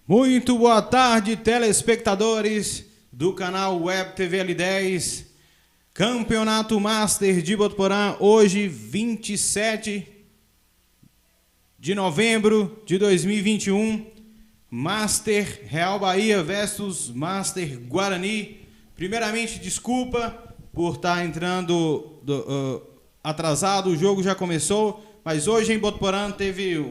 Muito boa tarde, telespectadores do canal Web TV L10. Campeonato Master de Botuporã, hoje 27 de novembro de 2021. Master Real Bahia versus Master Guarani. Primeiramente, desculpa por estar entrando atrasado, o jogo já começou, mas hoje em Botuporã teve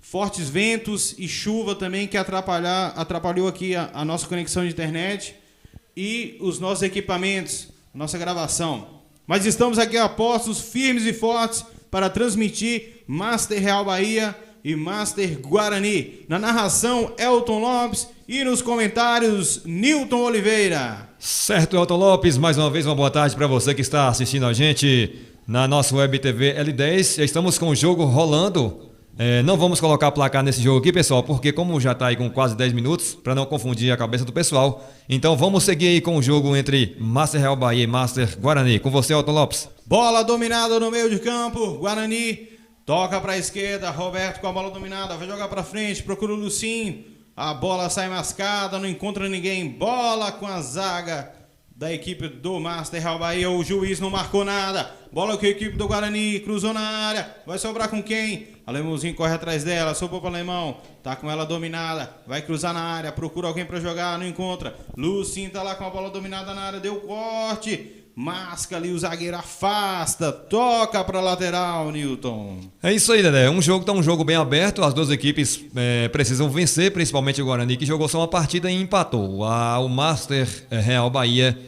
fortes ventos e chuva também que atrapalhou aqui a nossa conexão de internet e os nossos equipamentos, nossa gravação. Mas estamos aqui a postos firmes e fortes para transmitir Master Real Bahia e Master Guarani. Na narração, Elton Lopes, e nos comentários, Nilton Oliveira. Certo, Elton Lopes, mais uma vez uma boa tarde para você que está assistindo a gente na nossa Web TV L10. Já estamos com o jogo rolando. Não vamos colocar placar nesse jogo aqui, pessoal, porque como já está aí com quase 10 minutos, para não confundir a cabeça do pessoal, então vamos seguir aí com o jogo entre Master Real Bahia e Master Guarani. Com você, Elton Lopes. Bola dominada no meio de campo, Guarani toca para a esquerda, Roberto com a bola dominada, vai jogar para frente, procura o Lucinho, a bola sai mascada, não encontra ninguém, bola com a zaga da equipe do Master Real Bahia, o juiz não marcou nada, bola com a equipe do Guarani, cruzou na área, vai sobrar com quem? Alemãozinho corre atrás dela, sobrou para o Alemão, tá com ela dominada, vai cruzar na área, procura alguém para jogar, não encontra, Lucinho tá lá com a bola dominada na área, deu corte, masca ali, o zagueiro afasta, toca para lateral, Nilton. É isso aí, Dedé. Um jogo bem aberto. As duas equipes precisam vencer, principalmente o Guarani, que jogou só uma partida e empatou. O Master Real Bahia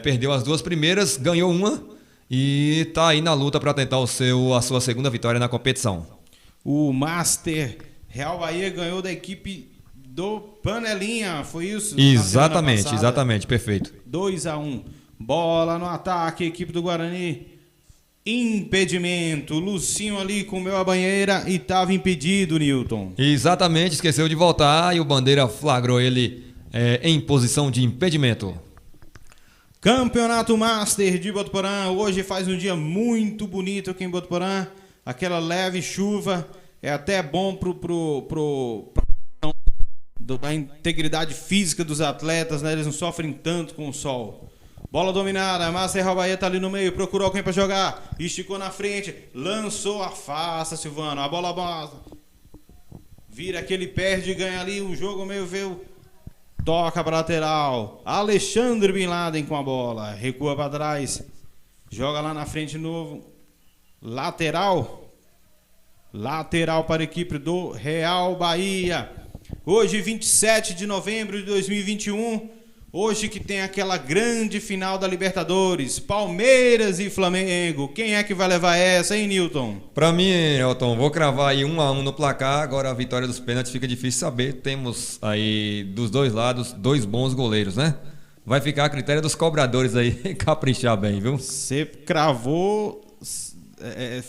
perdeu as duas primeiras, ganhou uma e está aí na luta para tentar a sua segunda vitória na competição. O Master Real Bahia ganhou da equipe do Panelinha, foi isso? Exatamente, perfeito. 2-1. Bola no ataque, equipe do Guarani. Impedimento. Lucinho ali comeu a banheira e estava impedido, Nilton. Exatamente, esqueceu de voltar e o Bandeira flagrou ele em posição de impedimento. Campeonato Master de Botuporã. Hoje faz um dia muito bonito aqui em Botuporã. Aquela leve chuva. É até bom da integridade física dos atletas, né? Eles não sofrem tanto com o sol. Bola dominada, Master Real Bahia tá ali no meio, procurou alguém para jogar, esticou na frente, lançou, afasta, Silvano, a bola vira que ele perde e ganha ali, o jogo meio veio, toca para lateral, Alexandre Bin Laden com a bola, recua para trás, joga lá na frente de novo, lateral para a equipe do Real Bahia. Hoje 27 de novembro de 2021, hoje que tem aquela grande final da Libertadores, Palmeiras e Flamengo. Quem é que vai levar essa, hein, Nilton? Pra mim, Elton, vou cravar aí 1-1 no placar. Agora a vitória dos pênaltis fica difícil saber. Temos aí dos dois lados dois bons goleiros, né? Vai ficar a critério dos cobradores aí caprichar bem, viu? Você cravou,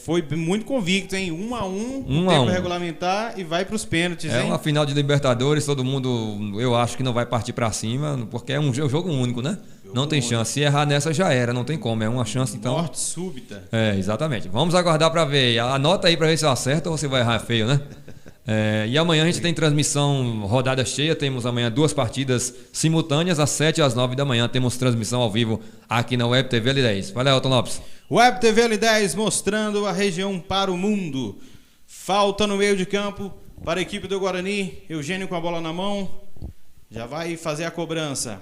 foi muito convicto, hein? 1-1 no tempo regulamentar e vai para os pênaltis, hein? É uma final de Libertadores, todo mundo, eu acho que não vai partir para cima, porque é um jogo único, né? Não tem chance. Se errar nessa já era, não tem como. É uma chance, então. Morte súbita. Exatamente. Vamos aguardar para ver. Anota aí para ver se eu acerto ou você vai errar feio, né? E amanhã a gente tem transmissão rodada cheia. Temos amanhã 2 partidas simultâneas, às 7 e às 9 da manhã. Temos transmissão ao vivo aqui na Web TV L10. Valeu, Elton Lopes. Web TV L10 mostrando a região para o mundo. Falta no meio de campo para a equipe do Guarani. Eugênio com a bola na mão. Já vai fazer a cobrança.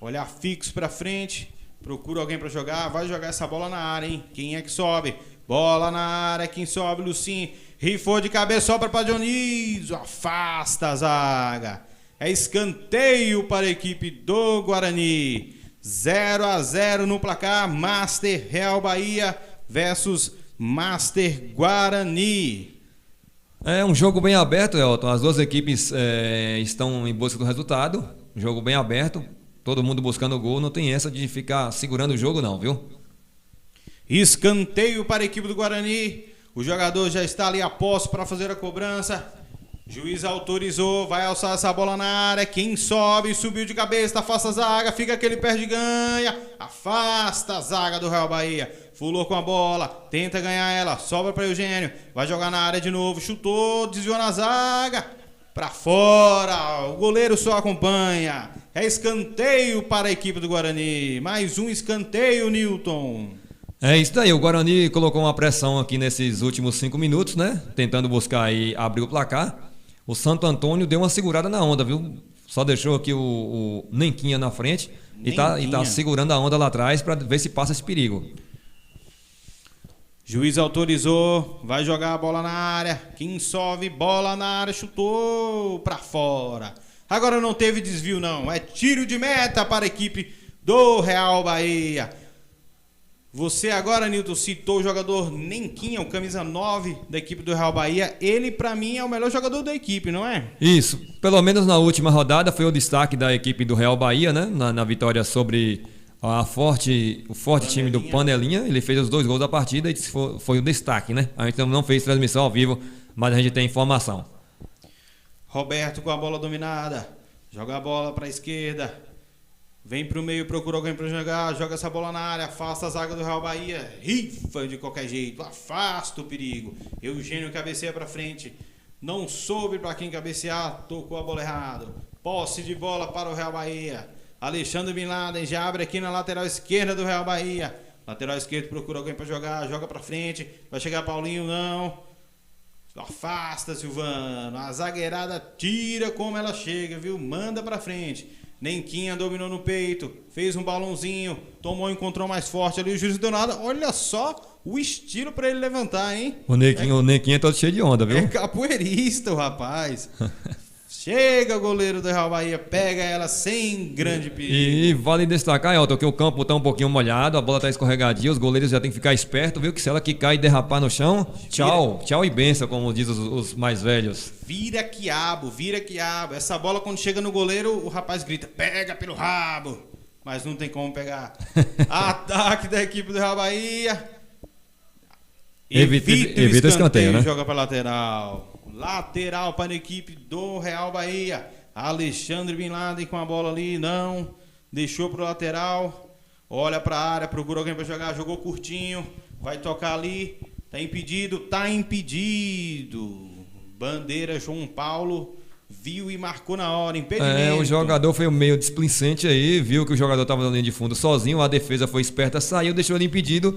Olhar fixo para frente. Procura alguém para jogar. Vai jogar essa bola na área, hein? Quem é que sobe? Bola na área. Quem sobe? Lucinho. Rifou de cabeça, sobra para Dionísio. Afasta a zaga. É escanteio para a equipe do Guarani. 0-0 no placar. Master Real Bahia versus Master Guarani. É um jogo bem aberto, Elton. As duas equipes estão em busca do resultado. Jogo bem aberto. Todo mundo buscando o gol. Não tem essa de ficar segurando o jogo não, viu? Escanteio para a equipe do Guarani. O jogador já está ali a posto para fazer a cobrança. Juiz autorizou, vai alçar essa bola na área. Quem sobe, subiu de cabeça, afasta a zaga, fica aquele perde e ganha. Afasta a zaga do Real Bahia. Fulou com a bola, tenta ganhar ela, sobra para Eugênio, vai jogar na área de novo, chutou, desviou na zaga, para fora, o goleiro só acompanha. É escanteio para a equipe do Guarani, mais um escanteio, Newton. É isso daí, o Guarani colocou uma pressão aqui nesses últimos 5 minutos, né? Tentando buscar aí abrir o placar. O Santo Antônio deu uma segurada na onda, viu? Só deixou aqui o Nenquinha na frente e tá segurando a onda lá atrás para ver se passa esse perigo. Juiz autorizou, vai jogar a bola na área. Quem sobe, bola na área, chutou para fora. Agora não teve desvio não, é tiro de meta para a equipe do Real Bahia. Você agora, Nilton, citou o jogador Nenquinha, o camisa 9 da equipe do Real Bahia. Ele, pra mim, é o melhor jogador da equipe, não é? Isso. Pelo menos na última rodada foi o destaque da equipe do Real Bahia, né? Na vitória sobre o forte time do Panelinha. Ele fez os 2 gols da partida e foi o destaque, né? A gente não fez transmissão ao vivo, mas a gente tem informação. Roberto com a bola dominada. Joga a bola pra esquerda. Vem pro meio, procura alguém pra jogar, joga essa bola na área, afasta a zaga do Real Bahia, rifa de qualquer jeito, afasta o perigo. Eugênio cabeceia pra frente, não soube pra quem cabecear, tocou a bola errado. Posse de bola para o Real Bahia. Alexandre Bin Laden já abre aqui na lateral esquerda do Real Bahia. Lateral esquerdo procura alguém pra jogar, joga pra frente, vai chegar Paulinho, não. Afasta, Silvano, a zagueirada tira como ela chega, viu? Manda pra frente. Nenquinha dominou no peito, fez um balãozinho, tomou, encontrou mais forte ali, o juiz não deu nada. Olha só o estilo pra ele levantar, hein? O Nenquinha é todo cheio de onda, viu? É capoeirista o rapaz. Chega o goleiro do Real Bahia, pega ela sem grande perigo. E vale destacar, Elton, que o campo tá um pouquinho molhado, a bola tá escorregadia, os goleiros já tem que ficar espertos, viu? Que se ela quicar e derrapar no chão, tchau e benção, como diz os mais velhos. Vira quiabo. Essa bola quando chega no goleiro, o rapaz grita, pega pelo rabo. Mas não tem como pegar. Ataque da equipe do Real Bahia. Evita escanteio, né? Joga para lateral. Lateral para a equipe do Real Bahia. Alexandre Bin Laden com a bola ali, não. Deixou pro lateral. Olha para a área, procura alguém para jogar. Jogou curtinho. Vai tocar ali. Tá impedido. Bandeira João Paulo. Viu e marcou na hora. Impedimento. O jogador foi meio displicente aí. Viu que o jogador estava na linha de fundo sozinho. A defesa foi esperta, saiu, deixou ele impedido.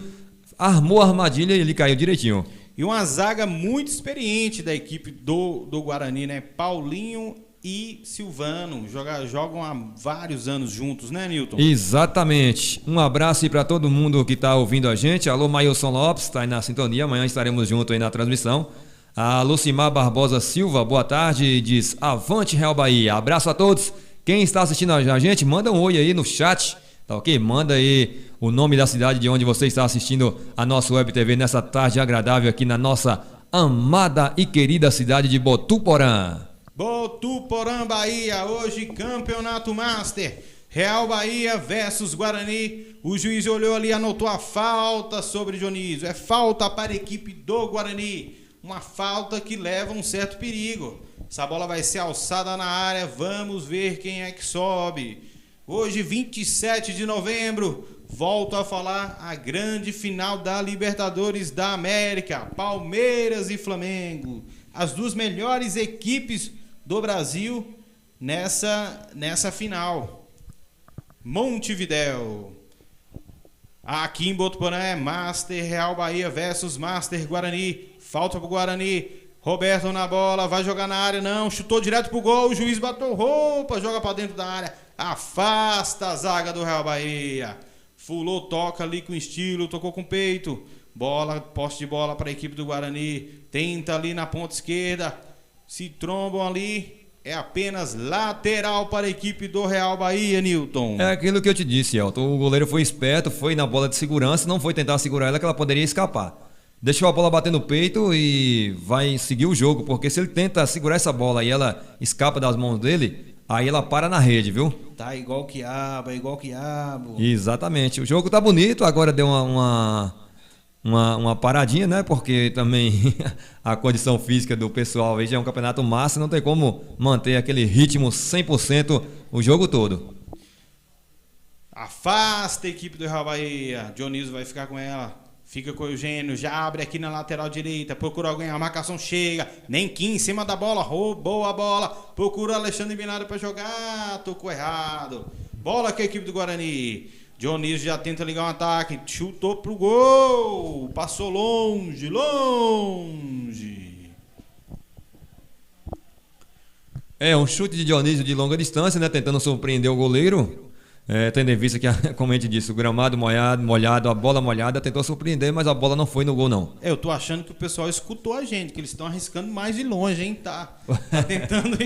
Armou a armadilha e ele caiu direitinho. E uma zaga muito experiente da equipe do Guarani, né? Paulinho e Silvano jogam há vários anos juntos, né, Nilton? Exatamente. Um abraço aí para todo mundo que está ouvindo a gente. Alô, Mailson Lopes, está aí na sintonia. Amanhã estaremos juntos aí na transmissão. A Lucimar Barbosa Silva, boa tarde, diz avante Real Bahia. Abraço a todos. Quem está assistindo a gente, manda um oi aí no chat, tá ok? Manda aí o nome da cidade de onde você está assistindo a nossa Web TV nessa tarde agradável aqui na nossa amada e querida cidade de Botuporã. Botuporã, Bahia, hoje Campeonato Master. Real Bahia versus Guarani. O juiz olhou ali e anotou a falta sobre Dionísio. É falta para a equipe do Guarani. Uma falta que leva um certo perigo. Essa bola vai ser alçada na área. Vamos ver quem é que sobe. Hoje, 27 de novembro, volto a falar a grande final da Libertadores da América. Palmeiras e Flamengo. As duas melhores equipes do Brasil nessa final. Montevidéu. Aqui em Botuporã é Master Real Bahia versus Master Guarani. Falta pro Guarani. Roberto na bola, vai jogar na área, não, chutou direto pro gol, o juiz bateu roupa, joga pra dentro da área, afasta a zaga do Real Bahia. Fulou, toca ali com estilo, tocou com peito. Bola, posse de bola para a equipe do Guarani. Tenta ali na ponta esquerda. Se trombam ali. É apenas lateral para a equipe do Real Bahia, Nilton. É aquilo que eu te disse, Elton. O goleiro foi esperto, foi na bola de segurança, não foi tentar segurar ela que ela poderia escapar. Deixou a bola bater no peito e vai seguir o jogo, porque se ele tenta segurar essa bola e ela escapa das mãos dele, aí ela para na rede, viu? Tá igual quiabo, é igual quiabo. Exatamente. O jogo tá bonito, agora deu uma paradinha, né? Porque também a condição física do pessoal aí já é um campeonato massa, não tem como manter aquele ritmo 100% o jogo todo. Afasta a equipe do Real Bahia. Dionísio vai ficar com ela. Fica com o Eugênio, já abre aqui na lateral direita, procura alguém, a marcação chega, Nenquim em cima da bola, roubou a bola, procura Alexandre Binado para jogar, tocou errado. Bola com a equipe do Guarani. Dionísio já tenta ligar um ataque, chutou pro gol, passou longe. É um chute de Dionísio de longa distância, né? Tentando surpreender o goleiro. Tendo em vista que, como a gente disse, o gramado molhado, a bola molhada, tentou surpreender, mas a bola não foi no gol, não. Eu tô achando que o pessoal escutou a gente, que eles estão arriscando mais de longe, hein? Tá tentando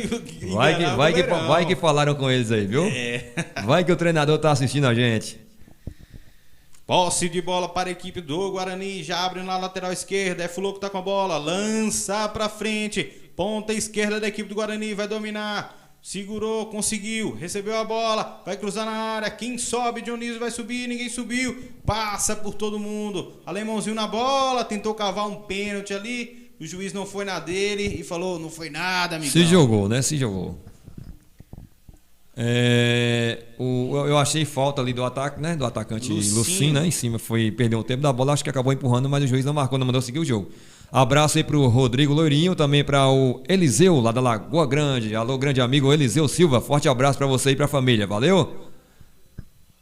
vai que falaram com eles aí, viu? Vai que o treinador tá assistindo a gente. Posse de bola para a equipe do Guarani, já abre na lateral esquerda, é Fulô que tá com a bola, lança pra frente, ponta esquerda da equipe do Guarani, vai dominar. Segurou, conseguiu, recebeu a bola, vai cruzar na área, quem sobe, Dionísio vai subir, ninguém subiu, passa por todo mundo, Alemãozinho na bola, tentou cavar um pênalti ali, o juiz não foi na dele e falou, não foi nada, amigão. Se jogou, né? Se jogou. Eu achei falta ali do ataque, né? Do atacante Lucim, né? Em cima, perdeu o tempo da bola, acho que acabou empurrando, mas o juiz não marcou, não mandou seguir o jogo. Abraço aí pro Rodrigo Loirinho, também para o Eliseu, lá da Lagoa Grande. Alô, grande amigo Eliseu Silva. Forte abraço para você e para a família. Valeu?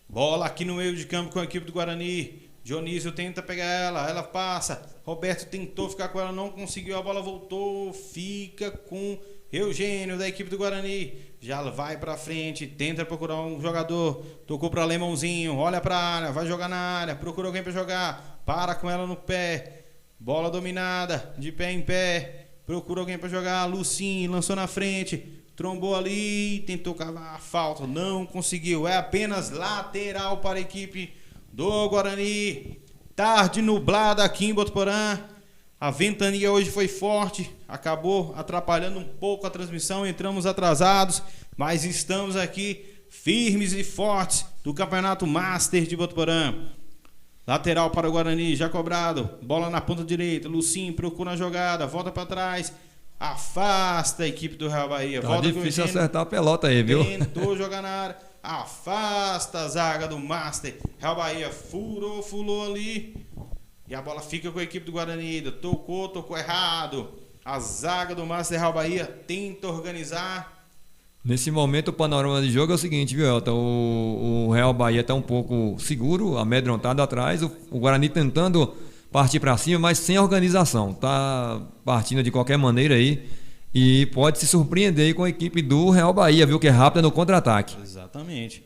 Bola aqui no meio de campo com a equipe do Guarani. Dionísio tenta pegar ela passa. Roberto tentou ficar com ela, não conseguiu. A bola voltou, fica com Eugênio da equipe do Guarani. Já vai pra frente, tenta procurar um jogador. Tocou para Alemãozinho, olha pra área, vai jogar na área. Procura alguém para jogar, para com ela no pé. Bola dominada, de pé em pé, procura alguém para jogar, Lucim lançou na frente, trombou ali, tentou cavar a falta, não conseguiu, é apenas lateral para a equipe do Guarani. Tarde nublada aqui em Botuporã, a ventania hoje foi forte, acabou atrapalhando um pouco a transmissão, entramos atrasados, mas estamos aqui firmes e fortes do Campeonato Master de Botuporã. Lateral para o Guarani, já cobrado. Bola na ponta direita. Lucim procura a jogada. Volta para trás. Afasta a equipe do Real Bahia. Tá difícil acertar a pelota aí, viu? Tentou jogar na área. Afasta a zaga do Master. Real Bahia fulou ali. E a bola fica com a equipe do Guarani. Tocou errado. A zaga do Master Real Bahia tenta organizar. Nesse momento o panorama de jogo é o seguinte, viu, Elton? O Real Bahia está um pouco seguro, amedrontado atrás, o Guarani tentando partir para cima, mas sem organização. Tá partindo de qualquer maneira aí e pode se surpreender aí com a equipe do Real Bahia, viu, que é rápida no contra-ataque. Exatamente.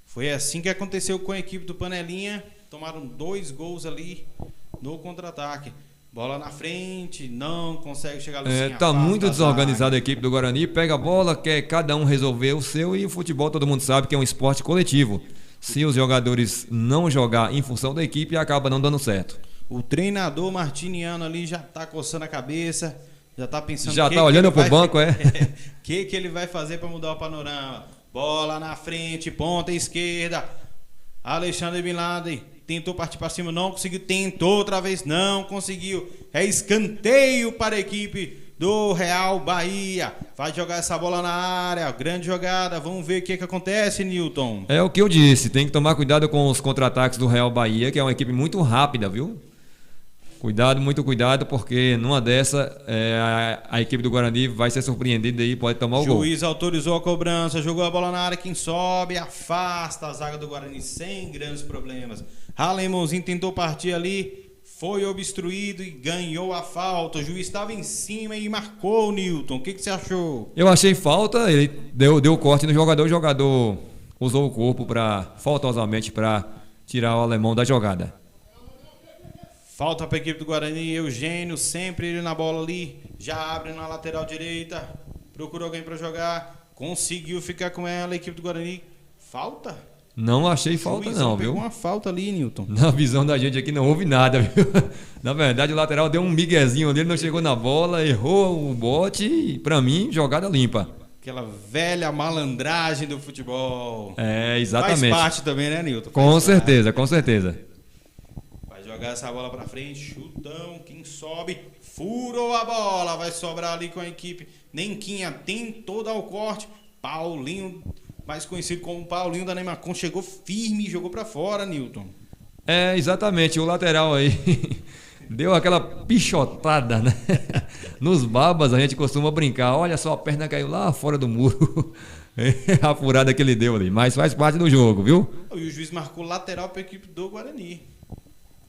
Foi assim que aconteceu com a equipe do Panelinha, tomaram 2 gols ali no contra-ataque. Bola na frente, não consegue chegar Lucinha. Tá muito desorganizada a equipe do Guarani, pega a bola, quer cada um resolver o seu, e o futebol todo mundo sabe que é um esporte coletivo. Se os jogadores não jogar em função da equipe, acaba não dando certo. O treinador Martiniano ali já tá coçando a cabeça, já tá pensando... Já tá olhando pro banco, que ele vai fazer para mudar o panorama? Bola na frente, ponta esquerda, Alexandre Bin Laden. Tentou partir para cima, não conseguiu. Tentou outra vez, não conseguiu. É escanteio para a equipe do Real Bahia. Vai jogar essa bola na área. Grande jogada. Vamos ver o que acontece, Newton. É o que eu disse. Tem que tomar cuidado com os contra-ataques do Real Bahia, que é uma equipe muito rápida, viu? Cuidado, muito cuidado, porque numa dessa a equipe do Guarani vai ser surpreendida e pode tomar o gol. O juiz autorizou a cobrança, jogou a bola na área, quem sobe, afasta a zaga do Guarani sem grandes problemas. Alemãozinho tentou partir ali, foi obstruído e ganhou a falta. O juiz estava em cima e marcou o Newton. O que você achou? Eu achei falta, ele deu corte no jogador, o jogador usou o corpo faltosamente para tirar o alemão da jogada. Falta para a equipe do Guarani, Eugênio, sempre ele na bola ali, já abre na lateral direita, procura alguém para jogar, conseguiu ficar com ela, a equipe do Guarani. Falta? Não achei falta não, viu? Pegou uma falta ali, Newton. Na visão da gente aqui não houve nada, viu? Na verdade o lateral deu um miguezinho ali, ele não chegou na bola, errou o bote e pra mim, jogada limpa. Aquela velha malandragem do futebol. Exatamente. Faz parte também, né, Newton? Com certeza, com certeza. Jogar essa bola pra frente, chutão, quem sobe, furou a bola, vai sobrar ali com a equipe. Nenquinha tentou dar o corte, Paulinho, mais conhecido como Paulinho da Neymacon, chegou firme e jogou pra fora, Newton. É, exatamente, o lateral aí deu aquela pichotada, né? Nos babas a gente costuma brincar, olha só, a perna caiu lá fora do muro. A furada que ele deu ali, mas faz parte do jogo, viu? E o juiz marcou lateral para a equipe do Guarani.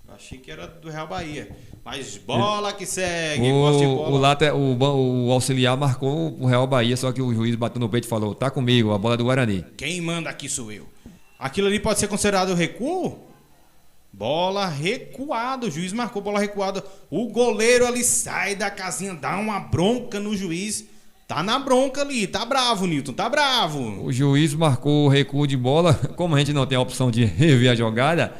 Eu achei que era do Real Bahia. Mas bola que segue. O auxiliar marcou o Real Bahia, só que o juiz bateu no peito e falou, tá comigo, a bola do Guarani. Quem manda aqui sou eu. Aquilo ali pode ser considerado recuo? Bola recuada, o juiz marcou bola recuada. O goleiro ali sai da casinha, dá uma bronca no juiz. Tá na bronca ali, tá bravo, Nilton, tá bravo. O juiz marcou o recuo de bola, como a gente não tem a opção de rever a jogada,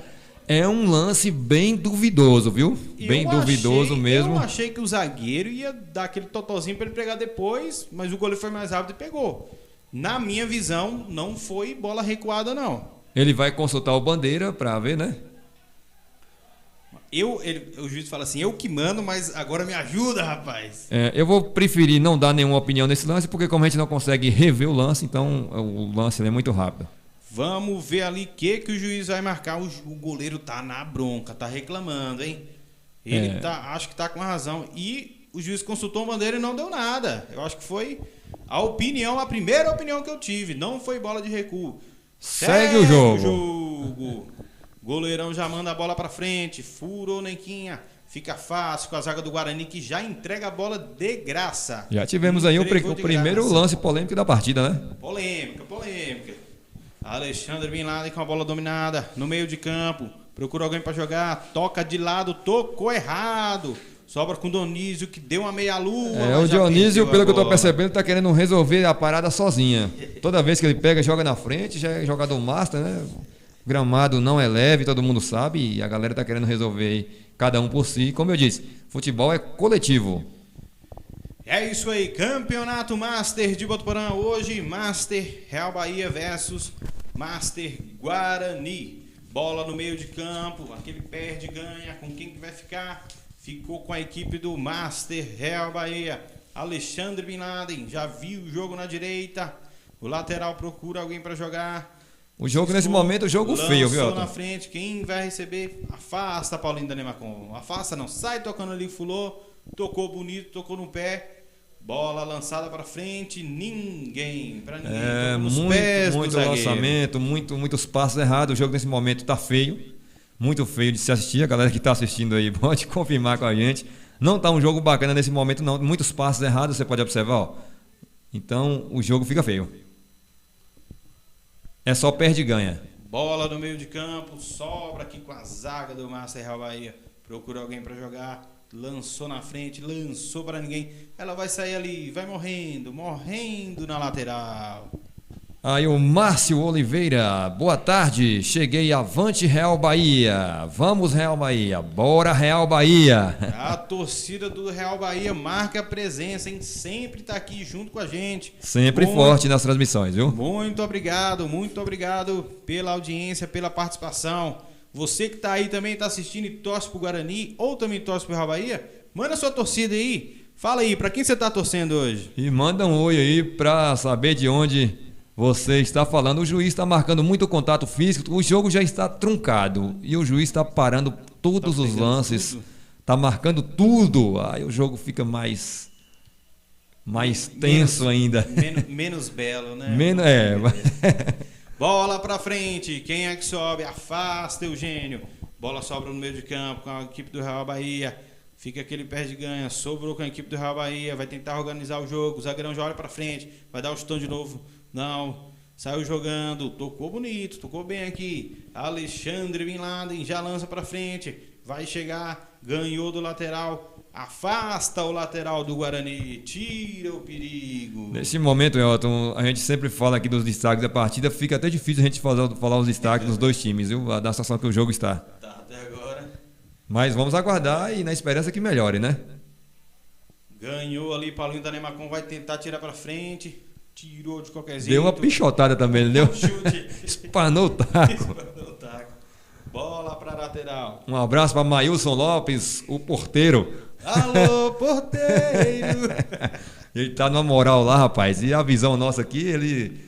é um lance bem duvidoso, viu? Bem duvidoso mesmo. Eu achei que o zagueiro ia dar aquele totozinho pra ele pegar depois, mas o goleiro foi mais rápido e pegou. Na minha visão, não foi bola recuada, não. Ele vai consultar o bandeira pra ver, né? O juiz fala assim, eu que mando, mas agora me ajuda, rapaz. Eu vou preferir não dar nenhuma opinião nesse lance, porque como a gente não consegue rever o lance, então o lance é muito rápido. Vamos ver ali o que o juiz vai marcar. O goleiro tá na bronca, tá reclamando, hein? Ele acho que tá com razão. E o juiz consultou a bandeira e não deu nada. Eu acho que foi a primeira opinião que eu tive. Não foi bola de recuo. Segue o jogo. Goleirão já manda a bola pra frente. Furou, Nequinha. Fica fácil com a zaga do Guarani, que já entrega a bola de graça. Já tivemos aí o primeiro lance polêmico da partida, né? Polêmica. Alexandre Bin Laden com a bola dominada no meio de campo. Procura alguém pra jogar. Toca de lado, tocou errado. Sobra com o Dionísio, que deu uma meia-lua. O Dionísio, pelo que eu tô percebendo, tá querendo resolver a parada sozinha. Toda vez que ele pega, joga na frente, já é jogador master, né? O gramado não é leve, todo mundo sabe, e a galera tá querendo resolver aí, cada um por si. Como eu disse, futebol é coletivo. É isso aí, Campeonato Master de Botuporã hoje, Master Real Bahia versus Master Guarani. Bola no meio de campo, aquele perde, ganha, com quem que vai ficar? Ficou com a equipe do Master Real Bahia. Alexandre Bin Laden, já viu o jogo na direita, o lateral procura alguém para jogar. O jogo nesse momento, o jogo feio, viu, Elton? Na frente, quem vai receber? Afasta Paulinho da Nemacon. Afasta não, sai tocando ali, fulou, tocou bonito, tocou no pé. Bola lançada para frente, ninguém. Muito lançamento, muitos passos errados. O jogo nesse momento tá feio, muito feio de se assistir. A galera que tá assistindo aí pode confirmar com a gente. Não tá um jogo bacana nesse momento, não. Muitos passos errados, você pode observar, ó. Então o jogo fica feio. É só perde e ganha. Bola no meio de campo, sobra aqui com a zaga do Master Real Bahia. Procura alguém para jogar. Lançou na frente, lançou para ninguém. Ela vai sair ali, vai morrendo na lateral. Aí o Márcio Oliveira, boa tarde, cheguei avante Real Bahia, vamos Real Bahia, bora Real Bahia. A torcida do Real Bahia marca a presença, hein? Sempre tá aqui junto com a gente. Sempre forte nas transmissões, viu? Muito obrigado pela audiência, pela participação. Você que tá aí também, tá assistindo e torce pro Guarani ou também torce pro Real Bahia, manda sua torcida aí. Fala aí, pra quem você tá torcendo hoje? E manda um oi aí pra saber de onde você está falando. O juiz está marcando muito contato físico, o jogo já está truncado e o juiz está parando todos os lances, está marcando tudo. Aí o jogo fica mais tenso ainda. Menos belo, né? Bola pra frente, quem é que sobe? Afasta, Eugênio. Bola sobra no meio de campo com a equipe do Real Bahia. Fica aquele perde ganha, sobrou com a equipe do Real Bahia, vai tentar organizar o jogo. O zagueirão já olha pra frente, vai dar o chutão de novo. Não, saiu jogando, tocou bonito, tocou bem aqui. Alexandre Bin Laden já lança pra frente, vai chegar, ganhou do lateral. Afasta o lateral do Guarani, tira o perigo. Nesse momento, Elton, a gente sempre fala aqui dos destaques da partida, fica até difícil a gente falar os destaques dos dois times, viu? Da situação que o jogo está. Tá, até agora. Mas vamos aguardar e na esperança que melhore, né? Ganhou ali, Paulinho da Nemacon vai tentar tirar pra frente, tirou de qualquer jeito. Deu uma pichotada também, deu? Chute. Espanou o taco. Bola pra lateral. Um abraço para Maílson Lopes, o porteiro. Alô, porteiro! Ele tá numa moral lá, rapaz. E a visão nossa aqui, ele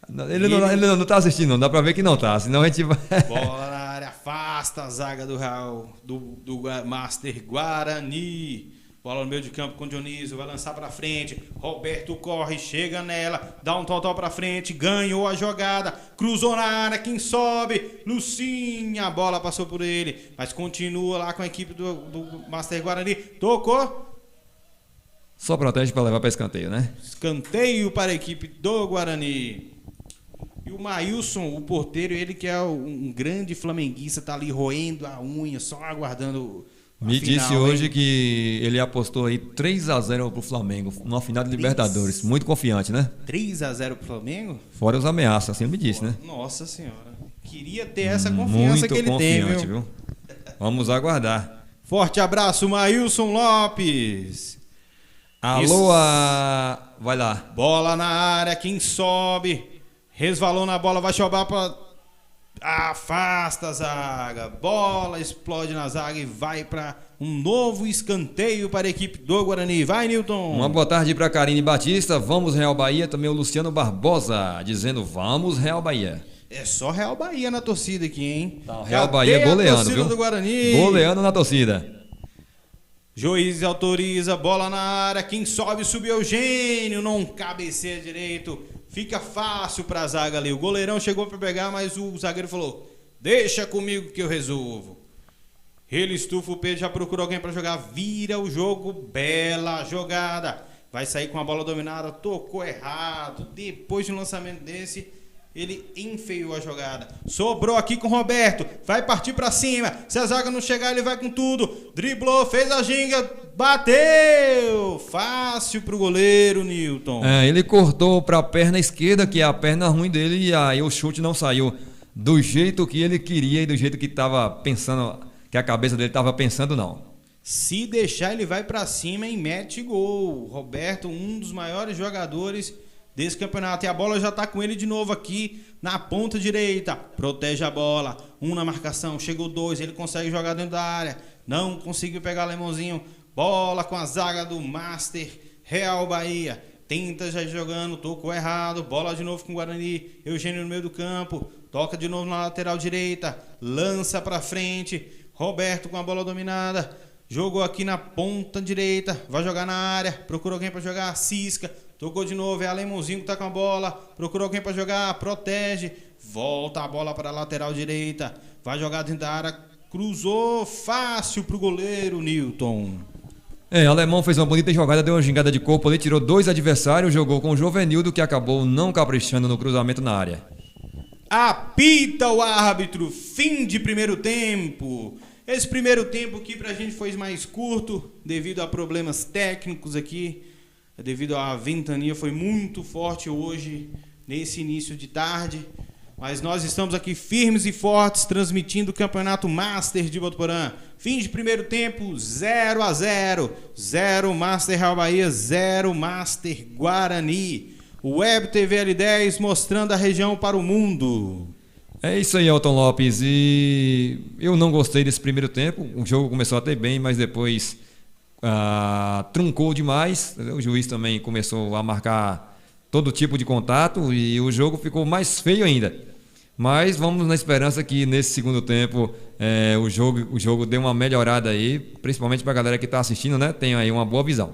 não tá assistindo, não. Dá pra ver que não tá. Senão a gente vai. Bola na área, afasta a zaga do Real, do Master Guarani. Bola no meio de campo com o Dionísio, vai lançar pra frente. Roberto corre, chega nela, dá um total pra frente, ganhou a jogada, cruzou na área, quem sobe? Lucinha, a bola passou por ele, mas continua lá com a equipe do Master Guarani. Tocou. Só protege para levar para escanteio, né? Escanteio para a equipe do Guarani. E o Maílson, o porteiro, ele que é um grande flamenguista, tá ali roendo a unha, só aguardando. Me disse hoje que ele apostou aí 3-0 pro Flamengo, numa final de Libertadores. Muito confiante, né? 3-0 pro Flamengo? Fora os ameaças, assim ele me disse, né? Nossa senhora. Queria ter essa confiança que ele tem, viu? Vamos aguardar. Forte abraço, Maílson Lopes. Alô, vai lá. Bola na área, quem sobe? Resvalou na bola, vai chobar para... Afasta a zaga, bola explode na zaga e vai para um novo escanteio para a equipe do Guarani. Vai, Nilton. Uma boa tarde para Karine Batista, vamos Real Bahia, também o Luciano Barbosa, dizendo vamos Real Bahia. É só Real Bahia na torcida aqui, hein? Tá, Real Bahia goleando, viu? Do Guarani. Goleando na torcida. Juiz autoriza, bola na área, quem sobe, subiu Eugênio, não cabeceia direito. Fica fácil pra zaga ali. O goleirão chegou pra pegar, mas o zagueiro falou: deixa comigo que eu resolvo. Ele estufa o peito, já procura alguém pra jogar. Vira o jogo, bela jogada. Vai sair com a bola dominada, tocou errado. Depois de um lançamento desse, ele enfeiou a jogada. Sobrou aqui com o Roberto. Vai partir pra cima. Se a zaga não chegar, ele vai com tudo. Driblou, fez a ginga. Bateu! Fácil pro goleiro, Nilton. Ele cortou pra perna esquerda, que é a perna ruim dele, e aí o chute não saiu do jeito que ele queria e do jeito que tava pensando, que a cabeça dele tava pensando, não. Se deixar, ele vai pra cima e mete gol. Roberto, um dos maiores jogadores desse campeonato. E a bola já tá com ele de novo aqui na ponta direita. Protege a bola. Um na marcação. Chegou dois. Ele consegue jogar dentro da área. Não conseguiu pegar o Lemãozinho. Bola com a zaga do Master Real Bahia. Tenta já jogando. Tocou errado. Bola de novo com o Guarani. Eugênio no meio do campo. Toca de novo na lateral direita. Lança pra frente. Roberto com a bola dominada. Jogou aqui na ponta direita. Vai jogar na área. Procura alguém pra jogar. Cisca. Tocou de novo, é Alemãozinho que tá com a bola. Procurou alguém para jogar, protege. Volta a bola para a lateral direita. Vai jogar dentro da área. Cruzou fácil pro goleiro, Nilton. O Alemão fez uma bonita jogada, deu uma gingada de corpo ali, tirou dois adversários, jogou com o Jovenildo, que acabou não caprichando no cruzamento na área. Apita o árbitro, fim de primeiro tempo. Esse primeiro tempo aqui pra gente foi mais curto, devido a problemas técnicos aqui. Devido à ventania, foi muito forte hoje, nesse início de tarde. Mas nós estamos aqui firmes e fortes, transmitindo o Campeonato Master de Botuporã. Fim de primeiro tempo, 0-0. 0 Master Real Bahia, 0 Master Guarani. Web TV L10 mostrando a região para o mundo. É isso aí, Elton Lopes. E eu não gostei desse primeiro tempo. O jogo começou até bem, mas depois... truncou demais, o juiz também começou a marcar todo tipo de contato e o jogo ficou mais feio ainda. Mas vamos na esperança que nesse segundo tempo o jogo dê uma melhorada aí, principalmente para a galera que está assistindo, né? Tem aí uma boa visão.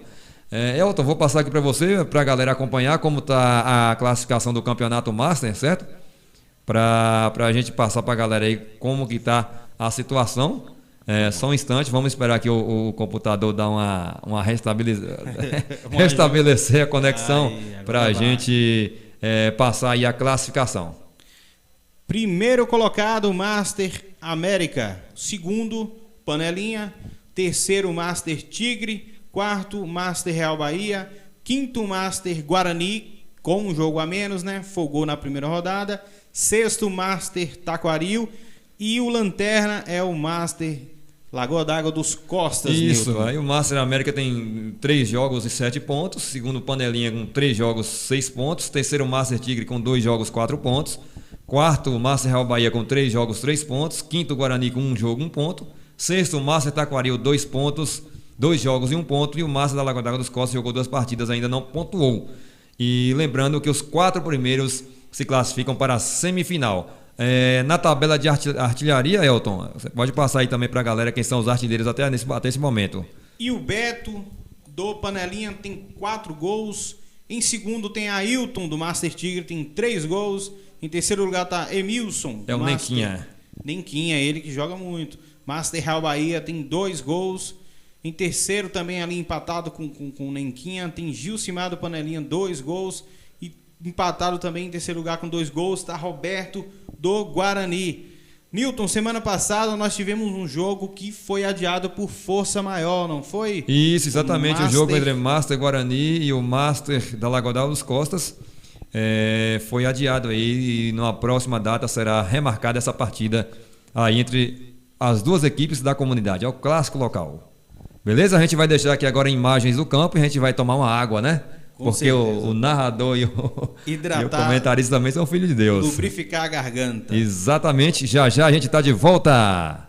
Elton, vou passar aqui para você, para a galera acompanhar como está a classificação do Campeonato Master, certo? Para a gente passar para a galera aí como que está a situação. Só um instante, vamos esperar que o computador dá uma restabelecer a conexão para a gente passar aí a classificação. Primeiro colocado, Master América. Segundo, Panelinha. Terceiro, Master Tigre. Quarto, Master Real Bahia. Quinto, Master Guarani, com um jogo a menos, né? Folgou na primeira rodada. Sexto, Master Taquaril. E o Lanterna é o Master Lagoa d'Água dos Costas. Isso, Nilton. Aí o Master América tem 3 jogos e 7 pontos. Segundo, Panelinha com 3 jogos, 6 pontos. Terceiro, Master Tigre com 2 jogos, 4 pontos. Quarto, Master Real Bahia com 3 jogos, 3 pontos. Quinto, Guarani com 1 jogo, 1 ponto. Sexto, Master Taquaril, 2 pontos, 2 jogos e 1 ponto. E o Master da Lagoa d'Água dos Costas jogou 2 partidas, ainda não pontuou. E lembrando que os 4 primeiros se classificam para a semifinal. Na tabela de artilharia, Elton, você pode passar aí também para a galera quem são os artilheiros até esse momento. E o Beto, do Panelinha, tem 4 gols. Em segundo tem Ailton, do Master Tigre, tem 3 gols. Em terceiro lugar tá Emilson. É o Nenquinha. Nenquinha, ele que joga muito. Master Real Bahia tem 2 gols. Em terceiro também ali empatado com o Nenquinha, tem Gilcimar do Panelinha, 2 gols. E empatado também em terceiro lugar com 2 gols, tá Roberto do Guarani. Newton, semana passada nós tivemos um jogo que foi adiado por força maior, não foi? Isso, exatamente, o jogo entre Master Guarani e o Master da Lagoa dos Costas foi adiado aí, e numa próxima data será remarcada essa partida aí entre as duas equipes da comunidade, é o clássico local. Beleza? A gente vai deixar aqui agora imagens do campo e a gente vai tomar uma água, né? Porque o narrador e o comentarista também são filhos de Deus. Lubrificar a garganta. Exatamente. Já já a gente está de volta.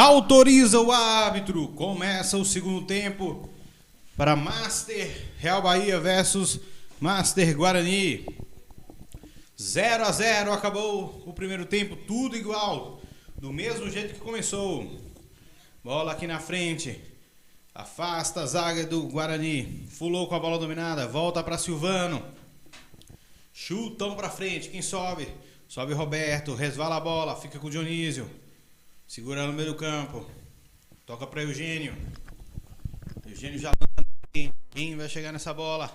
Autoriza o árbitro. Começa o segundo tempo para Master Real Bahia versus Master Guarani. 0-0, acabou o primeiro tempo, tudo igual, do mesmo jeito que começou. Bola aqui na frente, afasta a zaga do Guarani, fulou com a bola dominada, volta para Silvano. Chutão para frente, quem sobe? Sobe Roberto, resvala a bola, fica com o Dionísio. Segura no meio do campo, toca para Eugênio. Eugênio já lança, quem vai chegar nessa bola?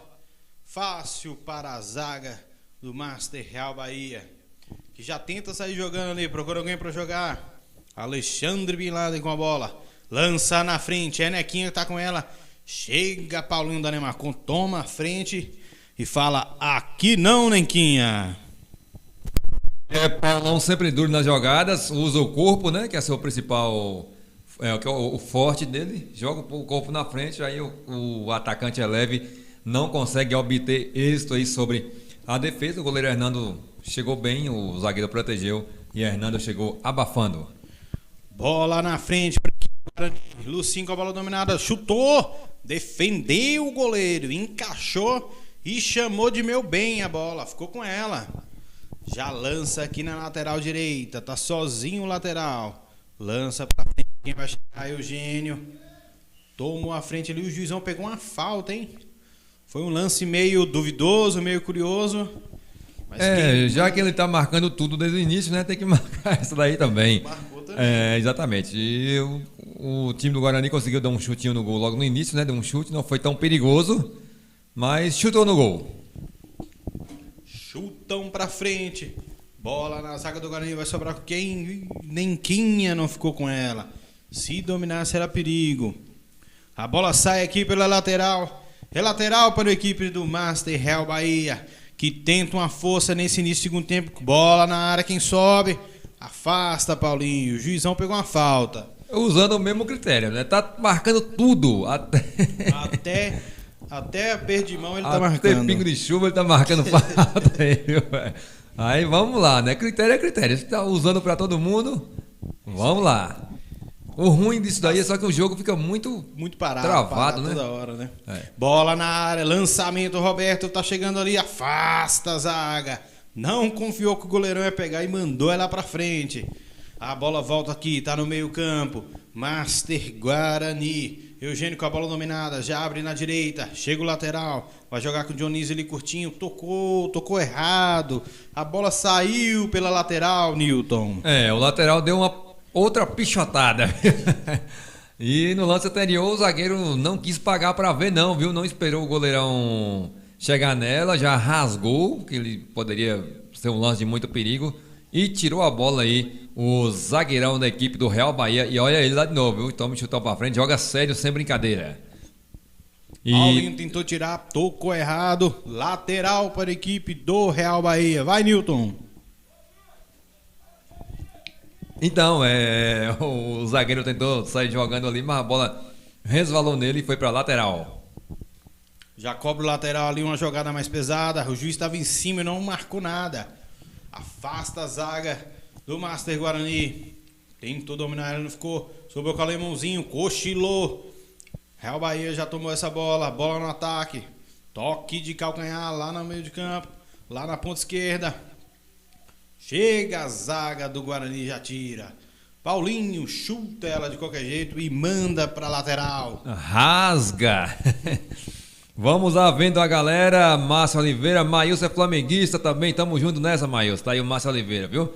Fácil para a zaga do Master Real Bahia, que já tenta sair jogando ali, procura alguém para jogar. Alexandre Bin Laden com a bola, lança na frente, é Nequinha que tá com ela. Chega Paulinho da Nemarcon, toma a frente e fala: aqui não, Nequinha. Paulão sempre duro nas jogadas, usa o corpo, né, que é seu principal, que é o forte dele, joga o corpo na frente, aí o atacante é leve, não consegue obter êxito aí sobre a defesa. O goleiro Hernando chegou bem, o zagueiro protegeu e Hernando chegou abafando. Bola na frente, Lucinho com a bola dominada, chutou, defendeu o goleiro, encaixou e chamou de meu bem a bola, ficou com ela. Já lança aqui na lateral direita, tá sozinho o lateral, lança pra frente, quem vai chegar? Eugênio, tomou a frente ali, o juizão pegou uma falta, hein? Foi um lance meio duvidoso, meio curioso. Mas já que ele tá marcando tudo desde o início, né? Tem que marcar essa daí também. Marcou também. Exatamente. E o time do Guarani conseguiu dar um chutinho no gol logo no início, né? Deu um chute, não foi tão perigoso, mas chutou no gol. Chutão pra frente. Bola na zaga do Guarani, vai sobrar com quem? Nenquinha não ficou com ela. Se dominasse era perigo. A bola sai aqui pela lateral. É lateral para a equipe do Master Real Bahia, que tenta uma força nesse início do segundo tempo. Bola na área, quem sobe? Afasta, Paulinho. O juizão pegou uma falta. Usando o mesmo critério, né? Tá marcando tudo. Até perda de mão ele tá marcando. Até pingo de chuva ele tá marcando falta aí, viu? Aí vamos lá, né? Critério é critério. Você tá usando para todo mundo, vamos lá. O ruim disso daí é só que o jogo fica muito parado, travado, né? Toda hora, né? Bola na área, lançamento, Roberto tá chegando ali, afasta a zaga. Não confiou que o goleirão ia pegar e mandou ela pra frente. A bola volta aqui, tá no meio campo. Master Guarani. Eugênio com a bola dominada, já abre na direita, chega o lateral, vai jogar com o Dionísio ali curtinho, tocou errado. A bola saiu pela lateral, Newton. O lateral deu uma outra pichotada. E no lance anterior o zagueiro não quis pagar para ver não, viu? Não esperou o goleirão chegar nela, já rasgou, que ele poderia ser um lance de muito perigo, e tirou a bola aí o zagueirão da equipe do Real Bahia. E olha ele lá de novo, viu? Toma chutão para frente, joga sério, sem brincadeira. Paulinho tentou tirar, tocou errado. Lateral para a equipe do Real Bahia. Vai, Newton. Então, o zagueiro tentou sair jogando ali, mas a bola resvalou nele e foi para lateral. Já cobra o lateral ali, uma jogada mais pesada. O juiz estava em cima e não marcou nada. Afasta a zaga do Master Guarani. Tentou dominar, ele não ficou. Sobrou com o alemãozinho, cochilou. Real Bahia já tomou essa bola. Bola no ataque. Toque de calcanhar lá no meio de campo. Lá na ponta esquerda. Chega a zaga do Guarani, já tira. Paulinho chuta ela de qualquer jeito e manda pra lateral. Rasga. Vamos lá, vendo a galera. Márcio Oliveira, Maílson é flamenguista também. Tamo junto nessa, Maílson. Tá aí o Márcio Oliveira, viu?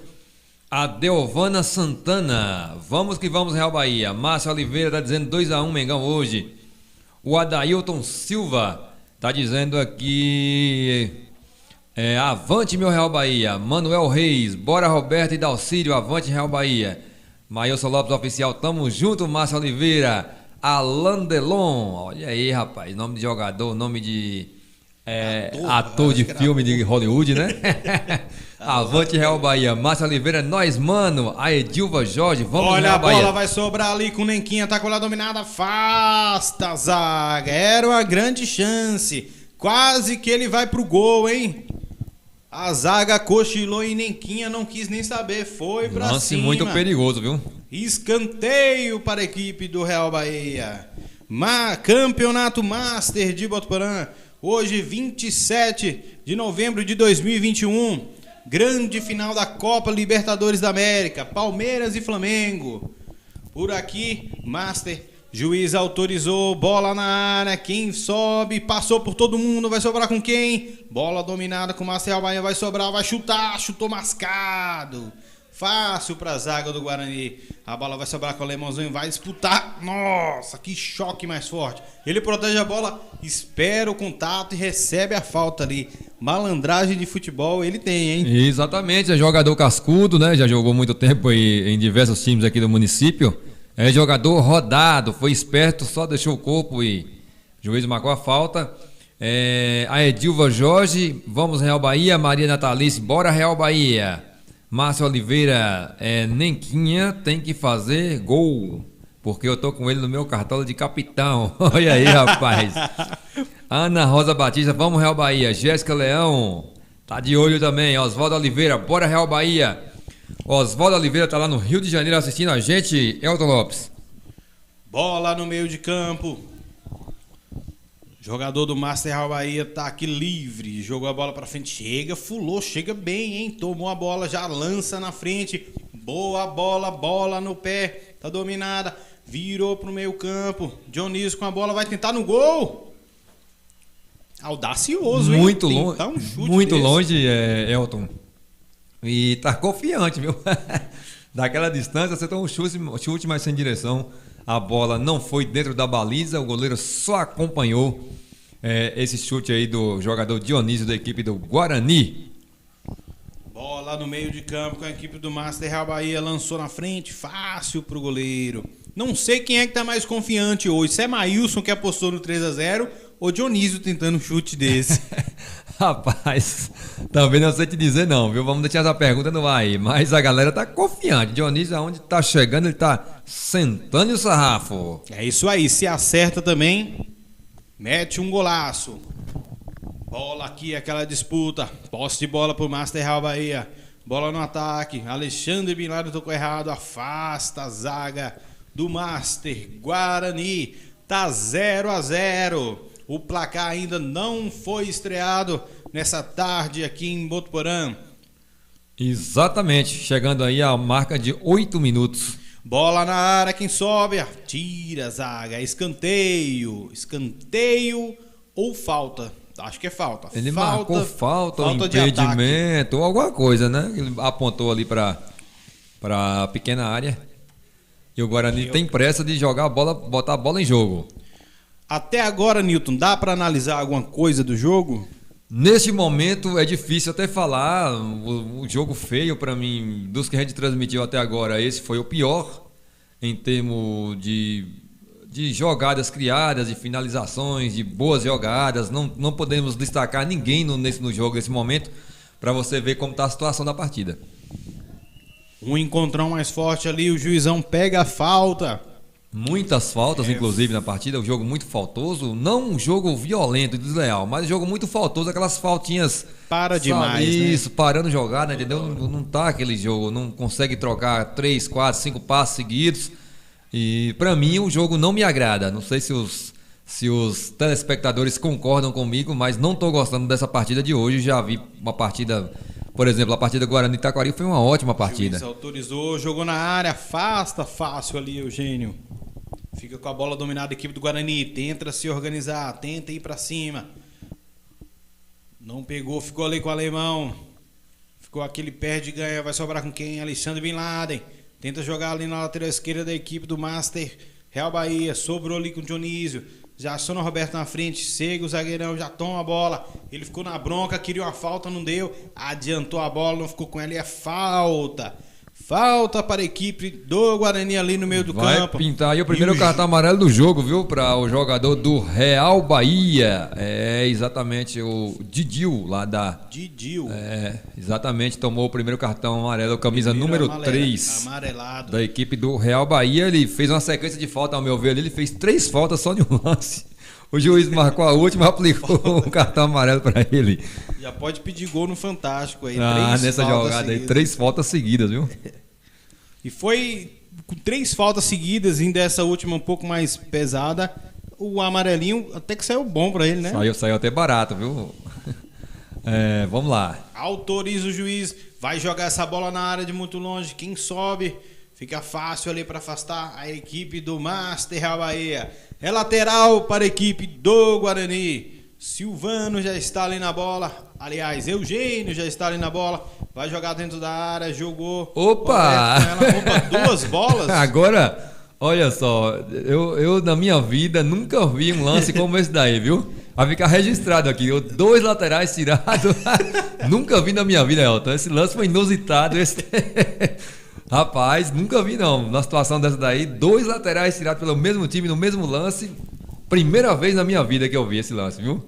A Deovana Santana. Vamos que vamos, Real Bahia. Márcio Oliveira tá dizendo 2-1 Mengão hoje. O Adailton Silva tá dizendo aqui... avante meu Real Bahia. Manuel Reis, bora Roberto e Dalcírio, avante Real Bahia. Maílson Lopes Oficial, tamo junto. Márcio Oliveira, Alain Delon, olha aí rapaz, nome de jogador, nome de ator de filme de Hollywood, né? Avante Real Bahia. Márcio Oliveira, nós mano. A Edilva Jorge, vamos olha, Real Bahia. A bola vai sobrar ali com o Nenquinha, tá com a dominada, afasta a zaga, era uma grande chance, quase que ele vai pro gol, hein? A zaga cochilou e Nenquinha não quis nem saber, foi pra lance cima. muito perigoso, viu? Escanteio para a equipe do Real Bahia. Campeonato Master de Botuporã. Hoje, 27 de novembro de 2021. Grande final da Copa Libertadores da América. Palmeiras e Flamengo. Por aqui, Master. Juiz autorizou, bola na área, quem sobe, passou por todo mundo, vai sobrar com quem? Bola dominada com o Master Real Bahia, vai sobrar, vai chutar, chutou mascado. Fácil para a zaga do Guarani. A bola vai sobrar com o Alemãozinho, vai disputar. Nossa, que choque mais forte. Ele protege a bola, espera o contato e recebe a falta ali. Malandragem de futebol ele tem, hein? Exatamente, é jogador cascudo, né? Já jogou muito tempo aí em diversos times aqui do município. É jogador rodado, foi esperto, só deixou o corpo e o juiz marcou a falta. A Edilva Jorge, vamos Real Bahia. Maria Natalice, bora Real Bahia. Márcio Oliveira, Nenquinha tem que fazer gol, porque eu tô com ele no meu cartola de capitão. Olha aí, rapaz. Ana Rosa Batista, vamos Real Bahia. Jéssica Leão, tá de olho também. Oswaldo Oliveira, bora Real Bahia. Oswaldo Oliveira tá lá no Rio de Janeiro assistindo a gente. Elton Lopes. Bola no meio de campo. Jogador do Master Real Bahia tá aqui livre. Jogou a bola pra frente. Chega, fulou, chega bem, hein? Tomou a bola, já lança na frente. Boa bola, bola no pé. Tá dominada. Virou pro meio campo. Dionísio com a bola, vai tentar no gol. Audacioso, hein? Muito longe. Um chute muito desse. longe, Elton. E tá confiante, viu? Daquela distância, você tem um chute, mas sem direção. A bola não foi dentro da baliza, o goleiro só acompanhou esse chute aí do jogador Dionísio da equipe do Guarani. Bola no meio de campo com a equipe do Master Real Bahia, lançou na frente, fácil pro goleiro. Não sei quem é que tá mais confiante hoje, se é Maílson que apostou no 3-0 ou Dionísio tentando um chute desse. Rapaz, também não sei te dizer não, viu? Vamos deixar essa pergunta no ar aí. Mas a galera tá confiante. Dionísio, aonde tá chegando, ele tá sentando o sarrafo. É isso aí, se acerta também, mete um golaço. Bola aqui, aquela disputa. Posse de bola pro Master Real Bahia. Bola no ataque. Alexandre Bin Laden tocou errado. Afasta a zaga do Master. Guarani tá 0-0. O placar ainda não foi estreado nessa tarde aqui em Botuporã. Exatamente, chegando aí a marca de 8 minutos. Bola na área, quem sobe? Tira a zaga, escanteio. Escanteio ou falta? Acho que é falta. Ele marcou falta ou impedimento, ou alguma coisa, né? Ele apontou ali para a pequena área. E o Guarani tem pressa de jogar a bola, botar a bola em jogo. Até agora, Newton, dá para analisar alguma coisa do jogo? Neste momento é difícil até falar. O jogo feio para mim, dos que a gente transmitiu até agora, esse foi o pior em termos de jogadas criadas, de finalizações, de boas jogadas. Não podemos destacar ninguém no jogo nesse momento, para você ver como está a situação da partida. Um encontrão mais forte ali, o juizão pega a falta. Muitas faltas, inclusive, na partida. Um jogo muito faltoso. Não um jogo violento e desleal, mas um jogo muito faltoso. Aquelas faltinhas... Para demais, isso, né? Parando jogada, entendeu? Não tá aquele jogo. Não consegue trocar 3, 4, 5 passos seguidos. E, pra mim, o jogo não me agrada. Não sei se os telespectadores concordam comigo, mas não tô gostando dessa partida de hoje. Já vi uma partida... Por exemplo, a partida do Guarani Taquari foi uma ótima partida. O juiz autorizou, jogou na área, afasta fácil ali, Eugênio. Fica com a bola dominada a equipe do Guarani, tenta se organizar, tenta ir pra cima. Não pegou, ficou ali com o alemão. Ficou aquele perde e ganha, vai sobrar com quem? Alexandre Bin Laden. Tenta jogar ali na lateral esquerda da equipe do Master Real Bahia. Sobrou ali com o Dionísio. Já aciona o Roberto na frente, segue o zagueirão, já toma a bola. Ele ficou na bronca, queria uma falta, não deu. Adiantou a bola, não ficou com ela e é falta. Falta para a equipe do Guarani ali no meio do campo. Vai pintar aí o primeiro cartão amarelo do jogo, viu? Para o jogador do Real Bahia. É exatamente o Didil lá da... Didil. Exatamente, tomou o primeiro cartão amarelo, camisa número 3 amarelado. Da equipe do Real Bahia. Ele fez uma sequência de faltas, ao meu ver, ele fez 3 faltas só de um lance. O juiz marcou a última, aplicou um cartão amarelo para ele. Já pode pedir gol no Fantástico aí. Nessa jogada aí, 3 faltas seguidas, viu? E foi com 3 faltas seguidas, ainda essa última um pouco mais pesada. O amarelinho até que saiu bom pra ele, né? Saiu até barato, viu? Vamos lá. Autoriza o juiz, vai jogar essa bola na área de muito longe. Quem sobe, fica fácil ali para afastar a equipe do Master Real Bahia. É lateral para a equipe do Guarani. Silvano já está ali na bola. Aliás, Eugênio já está ali na bola. Vai jogar dentro da área, jogou. Opa! Opa, 2 bolas. Agora, olha só, eu na minha vida nunca vi um lance como esse daí, viu? Vai ficar registrado aqui, 2 laterais tirados. Nunca vi na minha vida, Elton. Esse lance foi inusitado. Rapaz, nunca vi não. Na situação dessa daí, 2 laterais tirados pelo mesmo time no mesmo lance. Primeira vez na minha vida que eu vi esse lance, viu?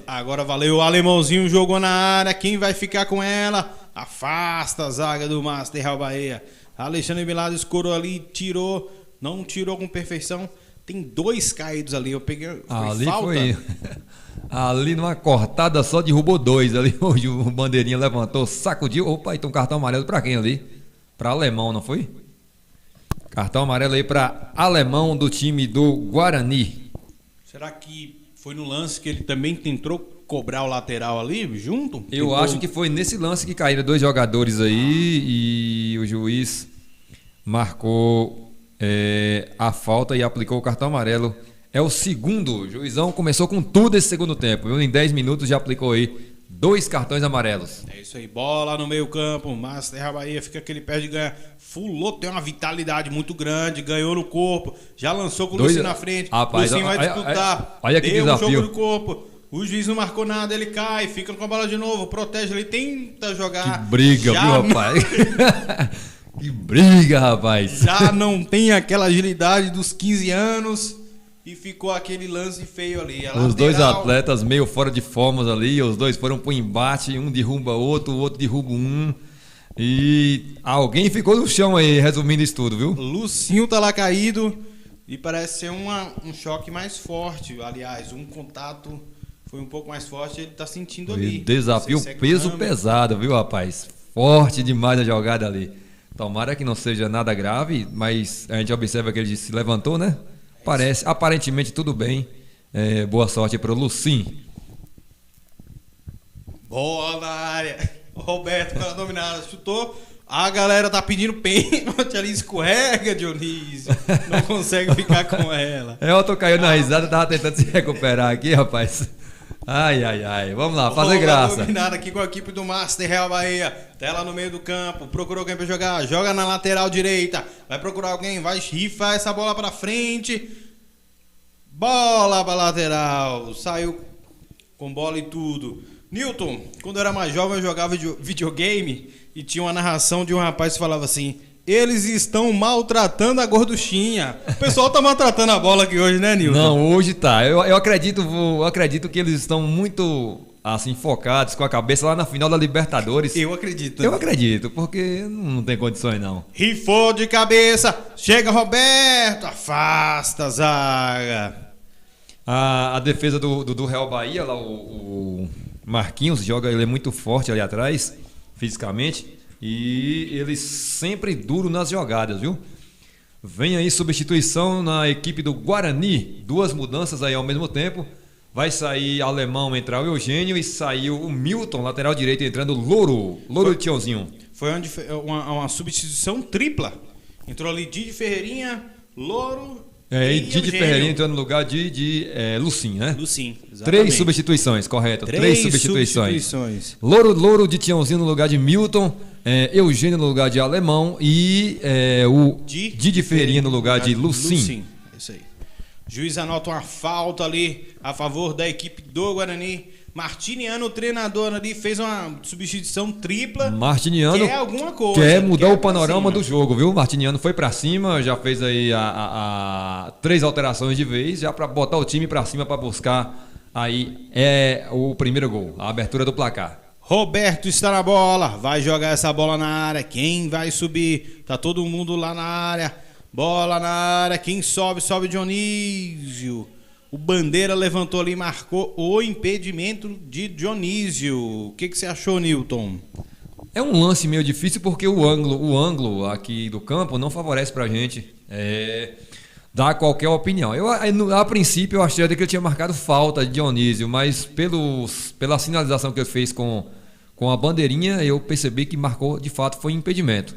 Agora valeu. O alemãozinho jogou na área. Quem vai ficar com ela? Afasta a zaga do Master Real Bahia. Alexandre Milado escorou ali, tirou. Não tirou com perfeição. Tem 2 caídos ali. Eu peguei. Ali falta. foi. Ali numa cortada só derrubou 2. Ali o bandeirinha levantou, sacudiu. Opa, então cartão amarelo pra quem ali? Pra Alemão, não foi? Cartão amarelo aí pra Alemão do time do Guarani. Será que foi no lance que ele também tentou cobrar o lateral ali junto? Eu acho que foi nesse lance que caíram 2 jogadores aí e o juiz marcou a falta e aplicou o cartão amarelo. É o segundo. O juizão começou com tudo esse segundo tempo, viu? Em 10 minutos já aplicou aí 2 cartões amarelos. É isso aí, bola no meio campo, Master Real Bahia fica aquele pé de ganhar. Fulô tem uma vitalidade muito grande, ganhou no corpo, já lançou com o Lucinho na frente. Rapaz, Lucinho vai disputar, olha que desafio. Um jogo no corpo, o juiz não marcou nada, ele cai, fica com a bola de novo, protege ele, tenta jogar. Que briga, viu, rapaz? Que briga, rapaz. Já não tem aquela agilidade dos 15 anos. E ficou aquele lance feio ali. Os 2 atletas meio fora de formas ali. Os 2 foram pro embate. Um derruba outro, o outro derruba um. E alguém ficou no chão aí, resumindo isso tudo, viu? Lucinho tá lá caído. E parece ser um choque mais forte. Aliás, um contato foi um pouco mais forte. Ele tá sentindo ali. Desafio peso pesado, viu, rapaz? Forte demais a jogada ali. Tomara que não seja nada grave. Mas a gente observa que ele se levantou, né? Aparentemente tudo bem. Boa sorte para o Lucim. Boa na área. O Roberto pela dominada chutou. A galera tá pedindo pênalti ali, escorrega, Dionísio. Não consegue ficar com ela. Elton caiu na risada, tava tentando se recuperar aqui, rapaz. Ai. Vamos lá, fazer graça. Dominada aqui com a equipe do Master Real Bahia. Tela no meio do campo. Procurou alguém pra jogar. Joga na lateral direita. Vai procurar alguém. Vai rifar essa bola pra frente. Bola pra lateral. Saiu com bola e tudo. Newton, quando eu era mais jovem, eu jogava videogame e tinha uma narração de um rapaz que falava assim: eles estão maltratando a gorduchinha. O pessoal tá maltratando a bola aqui hoje, né, Nilton? Não, hoje tá. Eu acredito que eles estão muito assim focados com a cabeça lá na final da Libertadores. Eu acredito. Eu acredito, porque não tem condições não. Rifou de cabeça. Chega Roberto, afasta a zaga. A defesa do Real Bahia, lá o Marquinhos joga, ele é muito forte ali atrás, fisicamente. E ele sempre duro nas jogadas, viu? Vem aí substituição na equipe do Guarani. 2 mudanças aí ao mesmo tempo. Vai sair Alemão, entrar o Eugênio e saiu o Milton, lateral direito, entrando o Louro Tiãozinho. Foi onde uma substituição tripla. Entrou ali Didi Ferreirinha, Louro e Didi Ferreirinha entrando no lugar de Lucim, né? Lucim, exatamente. 3 substituições, correto. 3 substituições. Louro de Tiãozinho no lugar de Milton. Eugênio no lugar de Alemão e o Didi Ferreirinha no lugar de Lucim. Isso aí. Juiz anota uma falta ali a favor da equipe do Guarani. Martiniano, o treinador ali, fez uma substituição tripla. Martiniano quer alguma coisa. Quer mudar o panorama do jogo, viu? Martiniano foi pra cima, já fez aí 3 alterações de vez, já pra botar o time pra cima pra buscar aí o primeiro gol, a abertura do placar. Roberto está na bola, vai jogar essa bola na área. Quem vai subir? Tá todo mundo lá na área. Bola na área, quem sobe Dionísio. O Bandeira levantou ali e marcou o impedimento de Dionísio. O que você achou, Newton? É um lance meio difícil porque o ângulo aqui do campo não favorece pra gente dar qualquer opinião. A princípio eu achei que ele tinha marcado falta de Dionísio, mas pela sinalização que ele fez com a bandeirinha, eu percebi que marcou, de fato, foi impedimento.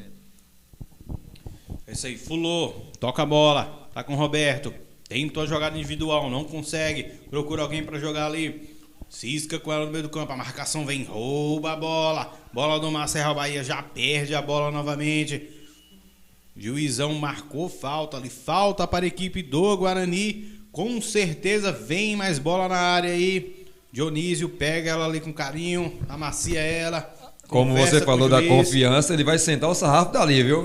É isso aí, Fulô, toca a bola, tá com o Roberto, tentou a jogada individual, não consegue, procura alguém pra jogar ali, cisca com ela no meio do campo, a marcação vem, rouba a bola do Master Real Bahia, já perde a bola novamente. Juizão marcou falta ali, falta para a equipe do Guarani, com certeza vem mais bola na área aí. Dionísio pega ela ali com carinho, amacia ela. Como você falou da confiança, ele vai sentar o sarrafo dali, viu?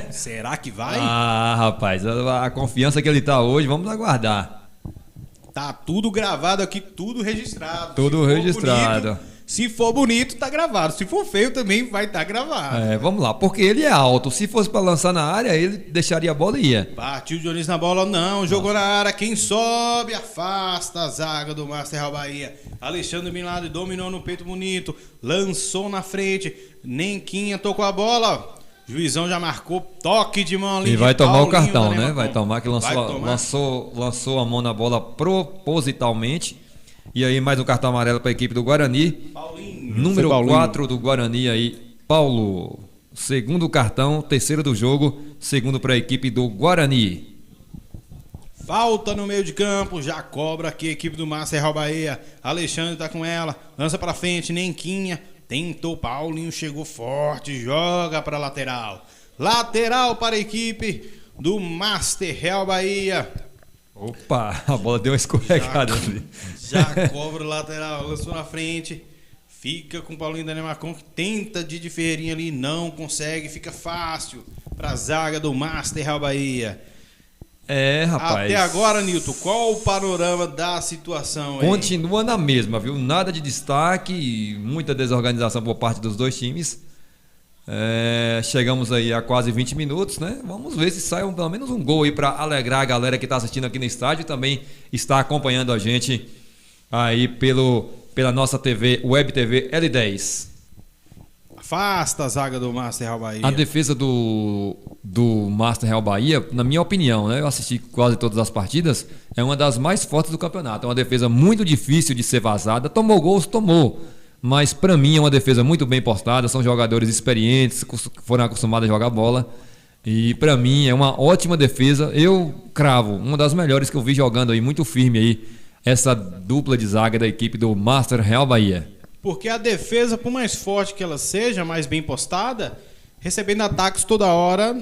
Será que vai? Ah, rapaz, a confiança que ele tá hoje, vamos aguardar. Tá tudo gravado aqui, tudo registrado. Tudo registrado. Se for bonito, tá gravado. Se for feio, também vai estar gravado. Vamos lá, porque ele é alto. Se fosse para lançar na área, ele deixaria a bola e ia. Partiu o Dionísio na bola, não. Jogou na área. Quem sobe, afasta a zaga do Master Real Bahia. Alexandre Bin Laden dominou no peito bonito. Lançou na frente. Nenquinha tocou a bola. Juizão já marcou toque de mão ali. E vai tomar o cartão, né? Neymar. Vai tomar que lançou a mão na bola propositalmente. E aí mais um cartão amarelo para a equipe do Guarani. Paulinho. Número 4 do Guarani aí, Paulo. Segundo cartão, terceiro do jogo, segundo para a equipe do Guarani. Falta no meio de campo, já cobra aqui a equipe do Master Real Bahia. Alexandre tá com ela, lança para frente, Nenquinha. Tentou, Paulinho chegou forte, joga para lateral. Lateral para a equipe do Master Real Bahia. Opa, a bola deu uma escorregada ali. Já cobra o lateral, lançou na frente. Fica com o Paulinho da Neymar-Com, que tenta de ferreirinha ali, não consegue, fica fácil para a zaga do Master Real Bahia. Rapaz. Até agora, Nilton, qual o panorama da situação aí? Continua na mesma, viu? Nada de destaque, muita desorganização por parte dos dois times. Chegamos aí a quase 20 minutos, né? Vamos ver se sai pelo menos um gol aí para alegrar a galera que está assistindo aqui no estádio e também está acompanhando a gente aí pela nossa TV, Web TV L10. Afasta a zaga do Master Real Bahia. A defesa do Master Real Bahia, na minha opinião, né? Eu assisti quase todas as partidas, é uma das mais fortes do campeonato. É uma defesa muito difícil de ser vazada. Tomou gols, tomou. Mas para mim é uma defesa muito bem postada, são jogadores experientes, foram acostumados a jogar bola. E para mim é uma ótima defesa. Eu cravo, uma das melhores que eu vi jogando aí, muito firme aí, essa dupla de zaga da equipe do Master Real Bahia. Porque a defesa, por mais forte que ela seja, mais bem postada, recebendo ataques toda hora,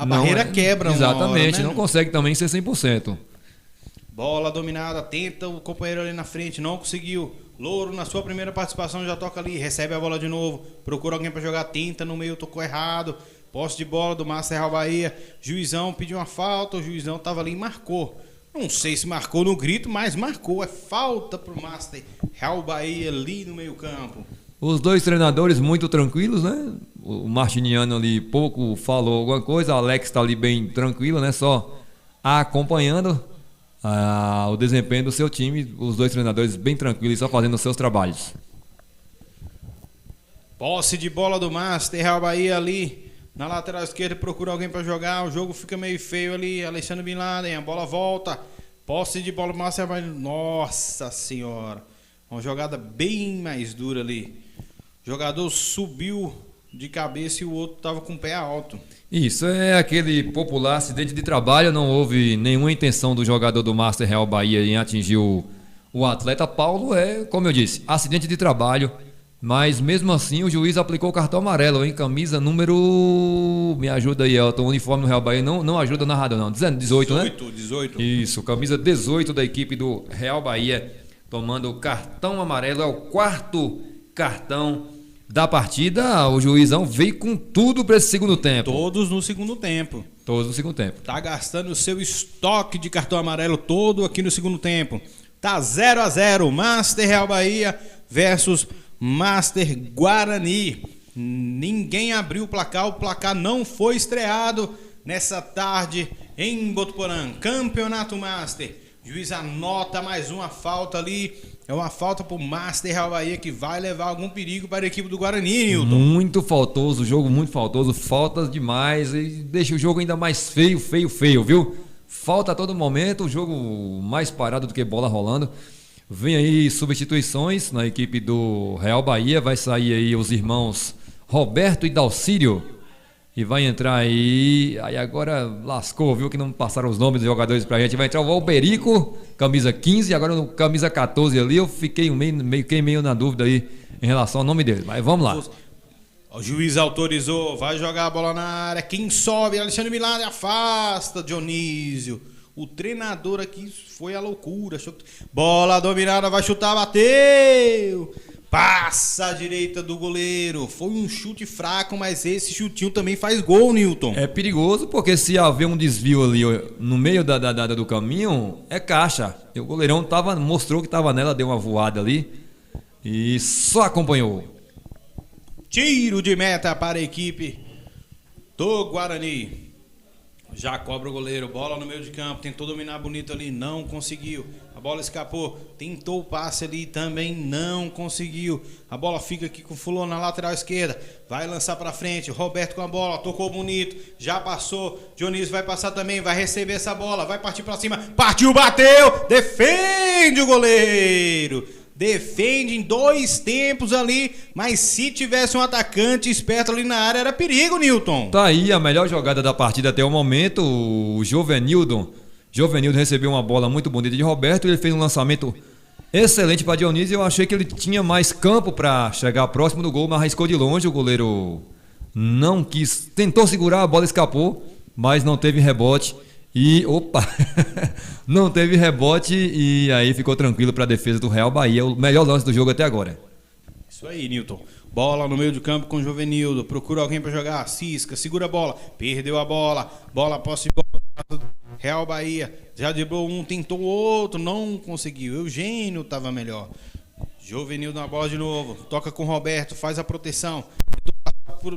a barreira quebra. Exatamente, uma hora, né? Não consegue também ser 100%. Bola dominada, tenta o companheiro ali na frente, não conseguiu. Louro, na sua primeira participação, já toca ali, recebe a bola de novo, procura alguém para jogar, tenta no meio, tocou errado. Posse de bola do Master Real Bahia. Juizão pediu uma falta, o juizão estava ali e marcou. Não sei se marcou no grito, mas marcou. É falta pro Master Real Bahia ali no meio campo. Os dois treinadores muito tranquilos, né? O Martiniano ali pouco falou alguma coisa, o Alex está ali bem tranquilo, né? Só acompanhando o desempenho do seu time, os dois treinadores bem tranquilos, só fazendo os seus trabalhos. Posse de bola do Master Real Bahia ali na lateral esquerda, procura alguém para jogar, o jogo fica meio feio ali, Alexandre Bin Laden, a bola volta, posse de bola do Master Real Bahia, nossa senhora, uma jogada bem mais dura ali, o jogador subiu de cabeça e o outro estava com o pé alto. Isso é aquele popular acidente de trabalho, não houve nenhuma intenção do jogador do Master Real Bahia em atingir o atleta. Paulo como eu disse, acidente de trabalho, mas mesmo assim o juiz aplicou o cartão amarelo em camisa número... Me ajuda aí, Elton, o uniforme do Real Bahia não ajuda o narrador não, 18, né? 18. Isso, camisa 18 da equipe do Real Bahia, tomando o cartão amarelo, é o quarto cartão da partida. O juizão veio com tudo para esse segundo tempo. Todos no segundo tempo. Tá gastando o seu estoque de cartão amarelo todo aqui no segundo tempo. Tá 0-0, Master Real Bahia versus Master Guarani. Ninguém abriu o placar não foi estreado nessa tarde em Botuporã. Campeonato Master. Juiz anota mais uma falta ali É uma falta pro Master Real Bahia que vai levar algum perigo para a equipe do Guarani, Nilton. Muito faltoso, jogo muito faltoso, faltas demais e deixa o jogo ainda mais feio, viu? Falta a todo momento, o jogo mais parado do que bola rolando. Vem aí substituições na equipe do Real Bahia, vai sair aí os irmãos Roberto e Dalcírio. E vai entrar aí agora lascou, viu, que não passaram os nomes dos jogadores pra gente. Vai entrar o Alberico, camisa 15, agora no camisa 14 ali. Eu fiquei meio na dúvida aí em relação ao nome dele, mas vamos lá. O juiz autorizou, vai jogar a bola na área. Quem sobe? Alexandre Milagre, afasta Dionísio. O treinador aqui foi a loucura. Bola dominada, vai chutar, bateu. Passa à direita do goleiro. Foi um chute fraco, mas esse chutinho também faz gol, Nilton. É perigoso porque se haver um desvio ali no meio do caminho, é caixa. E o goleirão mostrou que estava nela, deu uma voada ali e só acompanhou. Tiro de meta para a equipe do Guarani. Já cobra o goleiro, bola no meio de campo, tentou dominar bonito ali, não conseguiu. A bola escapou, tentou o passe ali, também não conseguiu. A bola fica aqui com o Fulô na lateral esquerda, vai lançar pra frente, Roberto com a bola, tocou bonito, já passou. Dionísio vai passar também, vai receber essa bola, vai partir pra cima, partiu, bateu, defende o goleiro. Defende em 2 tempos ali, mas se tivesse um atacante esperto ali na área, era perigo, Nilton. Tá aí a melhor jogada da partida até o momento, o Jovenildo. Jovenildo recebeu uma bola muito bonita de Roberto, ele fez um lançamento excelente para Dionísio. Eu achei que ele tinha mais campo para chegar próximo do gol, mas arriscou de longe. O goleiro não quis, tentou segurar, a bola escapou, mas não teve rebote. E, não teve rebote e aí ficou tranquilo para a defesa do Real Bahia, o melhor lance do jogo até agora. Isso aí, Nilton. Bola no meio de campo com o Jovenildo, procura alguém para jogar, cisca, segura a bola, perdeu a bola, bola posse de bola, Real Bahia, já driblou um, tentou o outro, não conseguiu, Eugênio estava melhor. Jovenildo na bola de novo, toca com o Roberto, faz a proteção,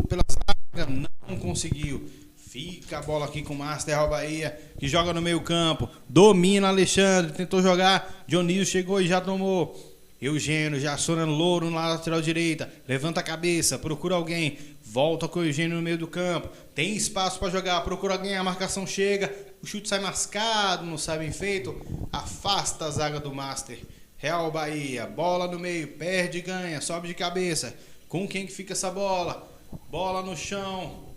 pela zaga, não conseguiu. Fica a bola aqui com o Master Real Bahia, que joga no meio campo, domina Alexandre, tentou jogar, Dionísio chegou e já tomou. Eugênio já acionando Louro na lateral direita, levanta a cabeça, procura alguém, volta com o Eugênio no meio do campo, tem espaço para jogar, procura alguém, a marcação chega, o chute sai mascado, não sai bem feito, afasta a zaga do Master Real Bahia, bola no meio, perde e ganha, sobe de cabeça, com quem que fica essa bola? Bola no chão.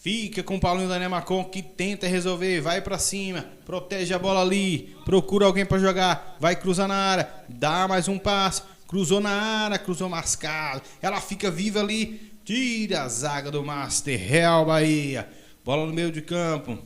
Fica com o Paulinho da Nemacon que tenta resolver, vai pra cima, protege a bola ali, procura alguém pra jogar, vai cruzar na área, dá mais um passe, cruzou na área, cruzou mascado, ela fica viva ali, tira a zaga do Master Real Bahia, bola no meio de campo,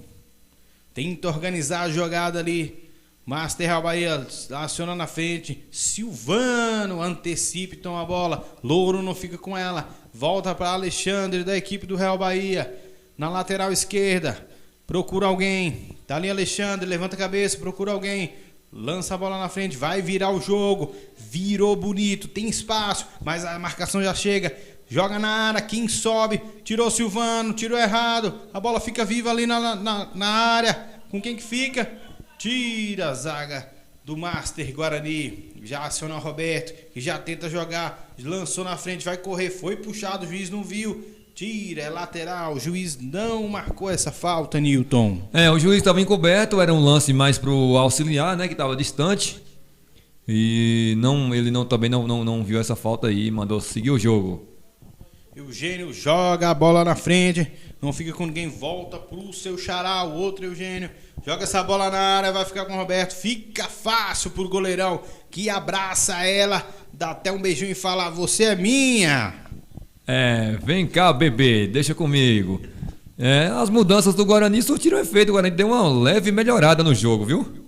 tenta organizar a jogada ali, Master Real Bahia aciona na frente, Silvano antecipa e toma a bola, Louro não fica com ela, volta para Alexandre da equipe do Real Bahia. Na lateral esquerda, procura alguém, tá ali Alexandre, levanta a cabeça, procura alguém, lança a bola na frente, vai virar o jogo, virou bonito, tem espaço, mas a marcação já chega, joga na área, quem sobe, tirou Silvano, tirou errado, a bola fica viva ali na área, com quem que fica? Tira a zaga do Master Guarani, já aciona o Roberto, que já tenta jogar, lançou na frente, vai correr, foi puxado, o juiz não viu, tira, é lateral, o juiz não marcou essa falta, Nilton. O juiz estava encoberto, era um lance mais pro auxiliar, né, que estava distante. E ele também não viu essa falta aí, mandou seguir o jogo. Eugênio joga a bola na frente, não fica com ninguém, volta pro seu xará, o outro Eugênio, joga essa bola na área, vai ficar com o Roberto, fica fácil pro goleirão, que abraça ela, dá até um beijinho e fala, você é minha. Vem cá, bebê, deixa comigo. As mudanças do Guarani surtiram efeito. O Guarani deu uma leve melhorada no jogo, viu?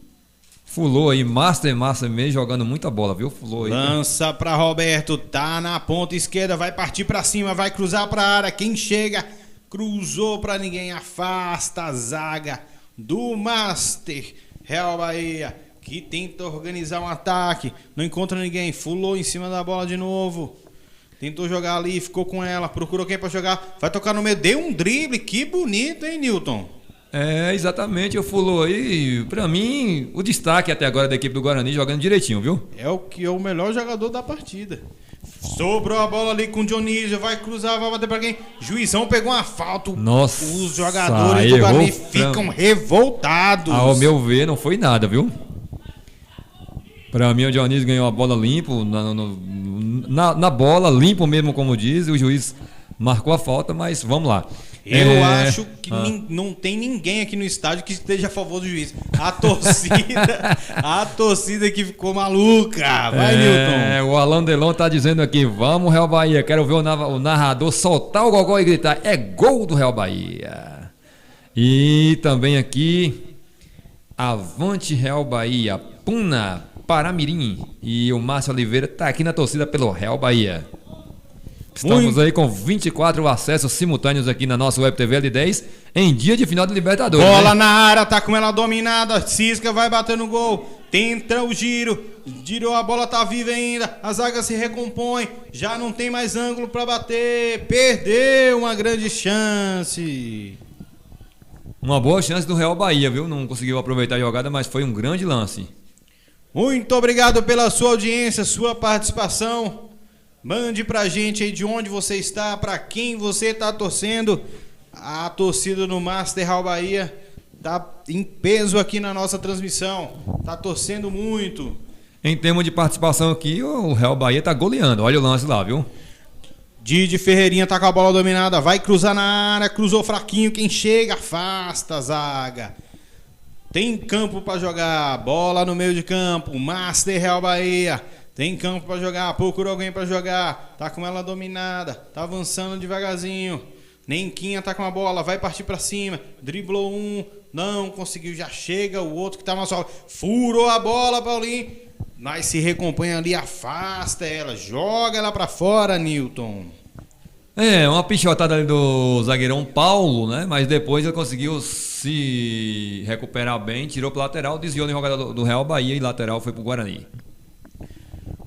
Fulô aí, Master mesmo, jogando muita bola, viu? Fulô aí. Lança pra Roberto, tá na ponta esquerda, vai partir pra cima, vai cruzar pra área. Quem chega, cruzou pra ninguém, afasta a zaga do Master Real Bahia, que tenta organizar um ataque, não encontra ninguém, Fulô em cima da bola de novo. Tentou jogar ali, ficou com ela, procurou quem pra jogar, vai tocar no meio, deu um drible, que bonito, hein, Nilton? Exatamente, eu falou aí, pra mim, o destaque até agora da equipe do Guarani jogando direitinho, viu? É o que é o melhor jogador da partida. Sobrou a bola ali com o Dionísio, vai cruzar, vai bater pra quem? Juizão pegou uma falta. Nossa, os jogadores do Guarani ficam revoltados. Ao meu ver, não foi nada, viu? Pra mim, o Dionísio ganhou a bola limpo, na bola, limpo mesmo, como diz, e o juiz marcou a falta, mas vamos lá. Eu acho que não tem ninguém aqui no estádio que esteja a favor do juiz. A torcida que ficou maluca. Vai, Newton. O Alan Delon tá dizendo aqui, vamos, Real Bahia. Quero ver o narrador soltar o gogó e gritar, é gol do Real Bahia. E também aqui, avante Real Bahia, Puna, Paramirim. E o Márcio Oliveira tá aqui na torcida pelo Real Bahia. Estamos aí com 24 acessos simultâneos aqui na nossa Web TV L10 em dia de final de Libertadores. Bola na área, tá com ela dominada. Cisca vai bater no gol. Tenta o giro. Girou, a bola tá viva ainda. A zaga se recompõe. Já não tem mais ângulo pra bater. Perdeu uma grande chance. Uma boa chance do Real Bahia, viu? Não conseguiu aproveitar a jogada, mas foi um grande lance. Muito obrigado pela sua audiência, sua participação. Mande pra gente aí de onde você está, pra quem você tá torcendo. A torcida do Master Real Bahia tá em peso aqui na nossa transmissão. Tá torcendo muito. Em termos de participação aqui, o Real Bahia tá goleando. Olha o lance lá, viu? Didi Ferreirinha tá com a bola dominada. Vai cruzar na área, cruzou fraquinho. Quem chega, afasta a zaga. Tem campo pra jogar. Bola no meio de campo. Master Real Bahia. Tem campo pra jogar, procura alguém pra jogar. Tá com ela dominada, tá avançando devagarzinho. Nenquinha tá com a bola, vai partir pra cima. Driblou um, não conseguiu, já chega o outro que tá mais só. Furou a bola, Paulinho. Mas se recompõe ali, afasta ela, joga ela pra fora, Newton. Uma pichotada ali do zagueirão Paulo, né? Mas depois ele conseguiu se recuperar bem, tirou pro lateral, desviou no jogador do Real Bahia e lateral foi pro Guarani.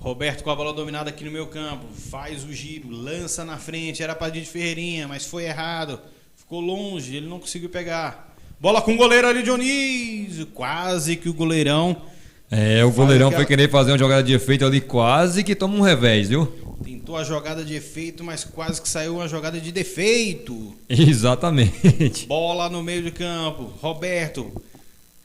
Roberto com a bola dominada aqui no meu campo. Faz o giro, lança na frente. Era pra Didi Ferreirinha, mas foi errado. Ficou longe, ele não conseguiu pegar. Bola com o goleiro ali, Dionísio. Quase que o goleirão... O goleirão foi querer fazer uma jogada de efeito ali, quase que toma um revés, viu? Tentou a jogada de efeito, mas quase que saiu uma jogada de defeito. Exatamente. Bola no meio de campo. Roberto,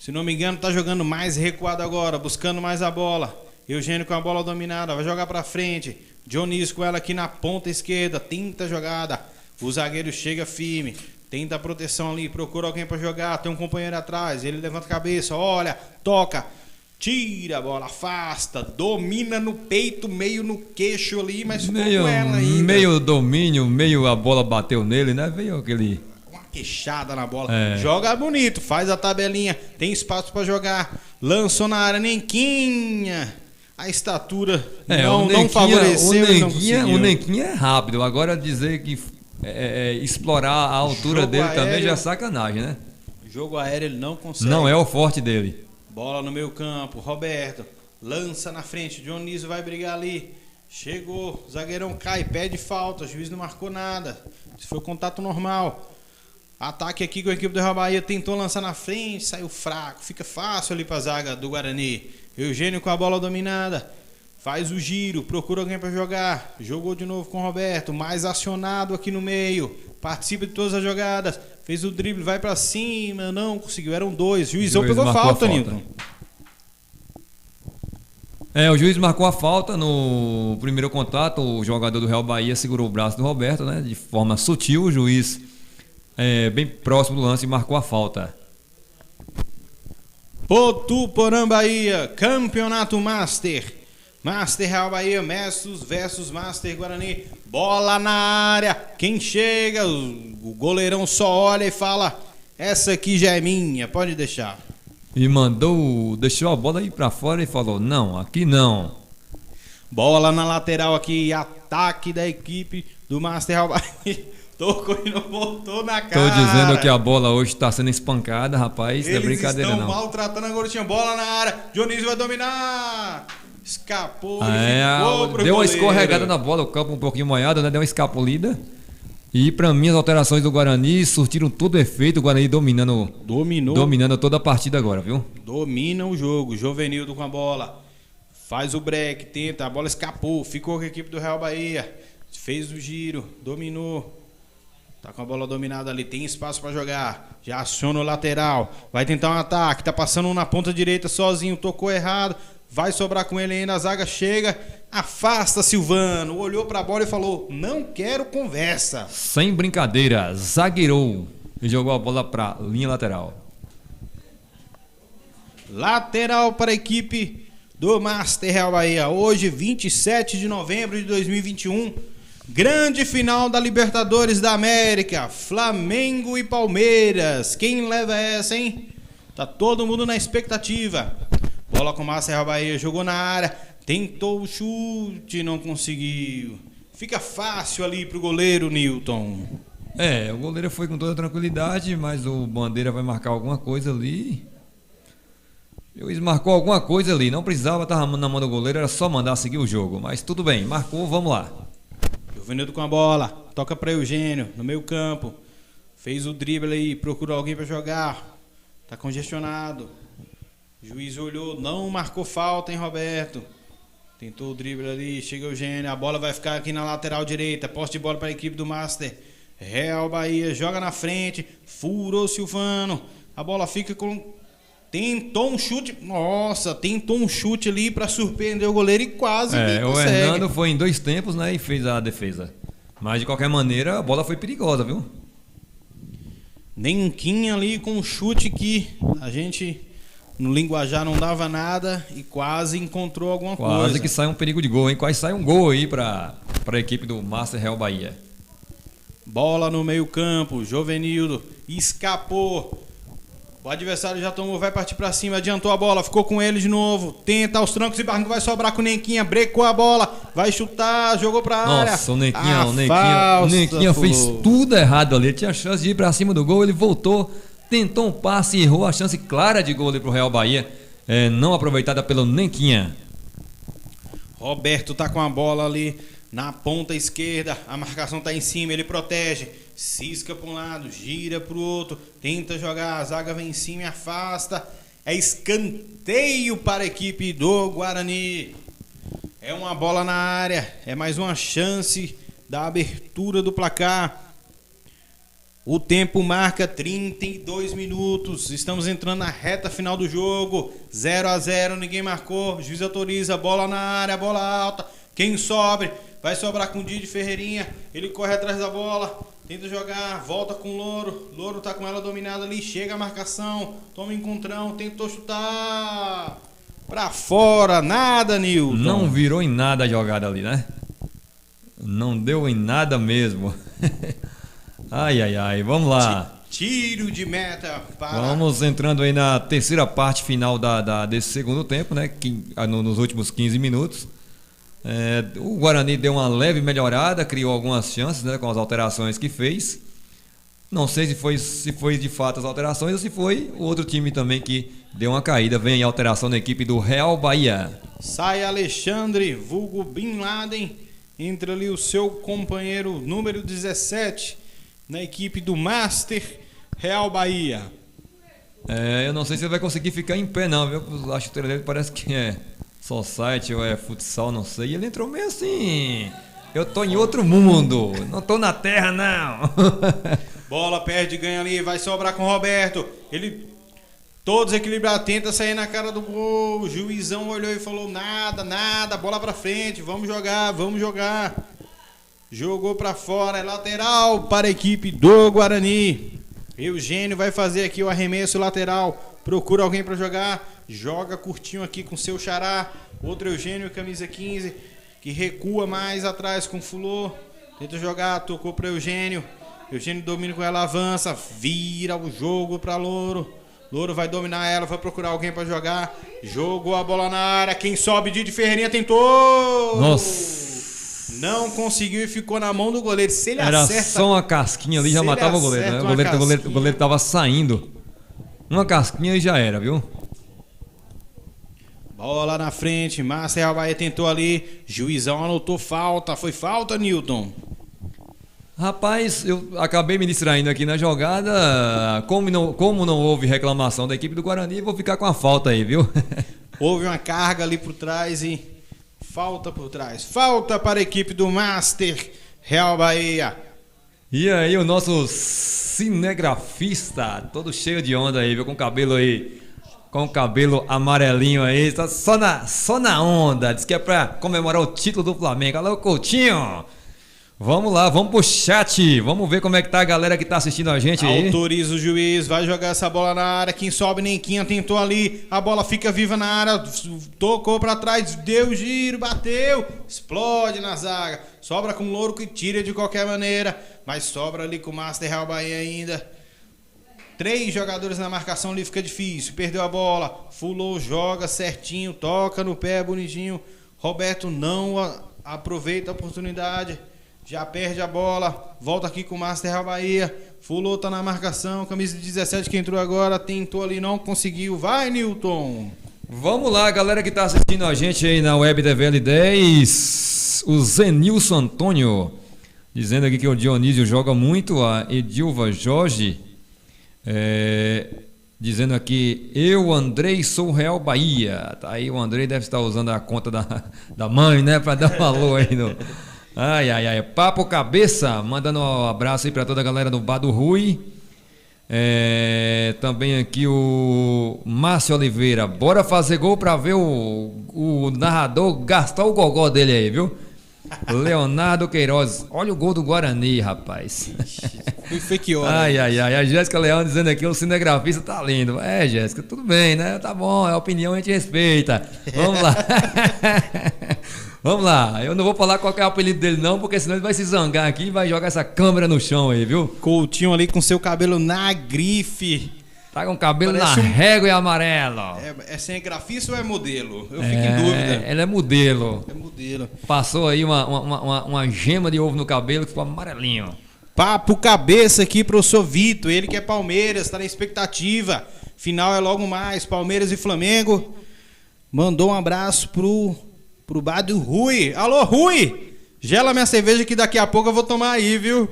se não me engano, tá jogando mais recuado agora, buscando mais a bola. Eugênio com a bola dominada, vai jogar pra frente. Dionísio com ela aqui na ponta esquerda, tenta a jogada. O zagueiro chega firme, tenta a proteção ali, procura alguém pra jogar. Tem um companheiro atrás, ele levanta a cabeça, olha, toca, tira a bola, afasta, domina no peito, meio no queixo ali, mas ficou com ela ainda. Meio domínio, meio a bola bateu nele, né? Veio aquele... Uma queixada na bola. Joga bonito, faz a tabelinha, tem espaço pra jogar. Lançou na área, Nenquinha. A estatura não favoreceu. O Nenquinha é rápido. Agora dizer que explorar a altura jogo dele aéreo, também já é sacanagem, né? Jogo aéreo ele não consegue. Não é o forte dele. Bola no meio campo, Roberto. Lança na frente, Dionísio vai brigar ali. Chegou, zagueirão cai, pede falta, o juiz não marcou nada. Isso foi contato normal. Ataque aqui com a equipe do Real Bahia, tentou lançar na frente, saiu fraco. Fica fácil ali pra zaga do Guarani. Eugênio com a bola dominada, faz o giro, procura alguém para jogar, jogou de novo com o Roberto, mais acionado aqui no meio, participa de todas as jogadas, fez o drible, vai para cima, não conseguiu, eram dois, juizão pegou falta, Nilton. O juiz marcou a falta no primeiro contato, o jogador do Real Bahia segurou o braço do Roberto, né, de forma sutil, o juiz bem próximo do lance marcou a falta. Botuporã, Bahia, Campeonato Master. Master Real Bahia, Mestos versus Master Guarani. Bola na área. Quem chega, o goleirão só olha e fala: essa aqui já é minha, pode deixar. E deixou a bola ir pra fora e falou: não, aqui não. Bola na lateral aqui, ataque da equipe do Master Real Bahia. Tocou e não botou na cara. Tô dizendo que a bola hoje tá sendo espancada, rapaz. Não é brincadeira, não. Eles estão maltratando a garotinha. Bola na área. Dionísio vai dominar. Escapou. Deu uma escorregada na bola. O campo um pouquinho molhado, né? Deu uma escapulida. E pra mim as alterações do Guarani surtiram todo efeito, o Guarani dominando toda a partida agora, viu? Domina o jogo, Jovenildo com a bola, faz o break, tenta, a bola escapou, ficou com a equipe do Real Bahia, fez o giro, dominou, tá com a bola dominada ali, tem espaço pra jogar, já aciona o lateral, vai tentar um ataque, tá passando um na ponta direita sozinho, tocou errado, vai sobrar com ele ainda, a zaga chega, afasta Silvano, olhou pra bola e falou, não quero conversa. Sem brincadeira, zagueirou e jogou a bola pra linha lateral. Lateral para a equipe do Master Real Bahia, hoje 27 de novembro de 2021, grande final da Libertadores da América, Flamengo e Palmeiras, quem leva essa, hein? Tá todo mundo na expectativa. Bola com o Master Real Bahia, jogou na área, tentou o chute, não conseguiu. Fica fácil ali pro goleiro Newton. O goleiro foi com toda tranquilidade, mas o Bandeira vai marcar alguma coisa ali. O juiz marcou alguma coisa ali, não precisava estar na mão do goleiro, era só mandar seguir o jogo. Mas tudo bem, marcou, vamos lá. Jovenildo com a bola, toca para Eugênio, no meio campo. Fez o drible aí, procurou alguém para jogar. Tá congestionado. O juiz olhou, não marcou falta, hein, Roberto? Tentou o drible ali, chega o Eugênio, a bola vai ficar aqui na lateral direita, posse de bola para a equipe do Master. Real Bahia, joga na frente, furou Silvano, a bola fica com... Tentou um chute, tentou um chute ali para surpreender o goleiro e quase o consegue. Hernando foi em 2 tempos, né, e fez a defesa. Mas de qualquer maneira, a bola foi perigosa, viu? Nenquinha ali com um chute que a gente... No linguajar não dava nada e quase encontrou alguma coisa. Quase que sai um perigo de gol, hein? Quase sai um gol aí para a equipe do Master Real Bahia. Bola no meio campo, Jovenildo escapou. O adversário já tomou, vai partir para cima, adiantou a bola, ficou com ele de novo. Tenta aos trancos e barrancos, vai sobrar com o Nenquinha, brecou a bola, vai chutar, jogou para a área. Nossa, o Nenquinha fez tudo errado ali. Ele tinha chance de ir para cima do gol, ele voltou. Tentou um passe e errou a chance clara de gol para o Real Bahia, não aproveitada pelo Nenquinha. Roberto tá com a bola ali na ponta esquerda, a marcação tá em cima, ele protege, cisca para um lado, gira para o outro, tenta jogar, a zaga vem em cima e afasta. É escanteio para a equipe do Guarani. É uma bola na área, é mais uma chance da abertura do placar. O tempo marca 32 minutos. Estamos entrando na reta final do jogo. 0-0, ninguém marcou. O juiz autoriza, bola na área, bola alta. Quem sobe? Vai sobrar com o Didi Ferreirinha. Ele corre atrás da bola, tenta jogar, volta com o Louro. Louro tá com ela dominada ali, chega a marcação, toma encontrão, tentou chutar pra fora, nada, Nilton. Não virou em nada a jogada ali, né? Não deu em nada mesmo. Ai, vamos lá. Tiro de meta para... Vamos entrando aí na terceira parte final desse segundo tempo, né? Nos últimos 15 minutos. O Guarani deu uma leve melhorada, criou algumas chances, né, com as alterações que fez. Não sei se foi de fato as alterações ou se foi o outro time também que deu uma caída. Vem a alteração na equipe do Real Bahia. Sai Alexandre, vulgo Bin Laden. Entra ali o seu companheiro número 17 na equipe do Master Real Bahia. Eu não sei se ele vai conseguir ficar em pé não, viu? A chuteira dele parece que é society ou é futsal, não sei. E ele entrou meio assim... Eu tô em outro mundo, não tô na terra não. Bola, perde, ganha ali, vai sobrar com o Roberto. Ele todo desequilibrado, tenta sair na cara do gol. O juizão olhou e falou nada, bola pra frente, vamos jogar. Jogou pra fora, é lateral para a equipe do Guarani. Eugênio vai fazer aqui o arremesso lateral. Procura alguém para jogar. Joga curtinho aqui com seu xará. Outro Eugênio, camisa 15, que recua mais atrás com o Fulô. Tenta jogar, tocou para Eugênio. Eugênio domina com ela, avança. Vira o jogo para Louro. Louro vai dominar ela, vai procurar alguém para jogar. Jogou a bola na área. Quem sobe, Didi Ferreirinha tentou. Nossa. Não conseguiu e ficou na mão do goleiro. Se ele Era acerta, só uma casquinha ali, já matava o goleiro, né? O goleiro tava saindo. Uma casquinha e já era, viu? Bola na frente, Master Real Bahia tentou ali. Juizão anotou falta. Foi falta, Newton? Rapaz, eu acabei me distraindo aqui na jogada. Como não houve reclamação da equipe do Guarani, vou ficar com a falta aí, viu? Houve uma carga ali por trás e falta por trás. Falta para a equipe do Master Real Bahia. E aí, o nosso cinegrafista, todo cheio de onda aí, viu? Com o cabelo aí, com o cabelo amarelinho aí, tá só na onda. Diz que é pra comemorar o título do Flamengo. Alô, Coutinho! Vamos lá, vamos pro chat. Vamos ver como é que tá a galera que tá assistindo a gente aí. Autoriza o juiz, vai jogar essa bola na área. Quem sobe, Nenquinha tentou ali. A bola fica viva na área. Tocou pra trás, deu giro, bateu. Explode na zaga. Sobra com o Louro que tira de qualquer maneira. Mas sobra ali com o Master Real Bahia ainda. 3 jogadores na marcação ali, fica difícil. Perdeu a bola. Fulou, joga certinho, toca no pé, bonitinho. Roberto não aproveita a oportunidade. Já perde a bola, volta aqui com o Master Real Bahia. Fulô tá na marcação, camisa 17 que entrou agora, tentou ali, não conseguiu. Vai, Newton! Vamos lá, galera que tá assistindo a gente aí na Web TV L10. O Zenilson Antônio, dizendo aqui que o Dionísio joga muito. A Edilva Jorge, dizendo aqui, eu, Andrei, sou Real Bahia. Tá aí, o Andrei deve estar usando a conta da mãe, né, pra dar valor aí no... Ai, Papo Cabeça, mandando um abraço aí pra toda a galera do Bar do Rui. Também aqui o Márcio Oliveira, bora fazer gol pra ver o narrador gastar o gogó dele aí, viu? Leonardo Queiroz, olha o gol do Guarani, rapaz. Foi que hora. Ai, a Jéssica Leão dizendo aqui, o cinegrafista tá lindo. Jéssica, tudo bem, né? Tá bom, é a opinião, a gente respeita. Vamos lá. Vamos lá, eu não vou falar qual é o apelido dele não, porque senão ele vai se zangar aqui e vai jogar essa câmera no chão aí, viu? Coutinho ali com seu cabelo na grife. Tá com o cabelo na régua e amarelo. É cinegrafista ou é modelo? Eu fico em dúvida. Ele é modelo. É modelo. Passou aí uma gema de ovo no cabelo que ficou amarelinho. Papo Cabeça aqui pro seu Vitor, ele que é Palmeiras, tá na expectativa. Final é logo mais, Palmeiras e Flamengo. Mandou um abraço pro Bar do Rui. Alô, Rui! Gela minha cerveja que daqui a pouco eu vou tomar aí, viu?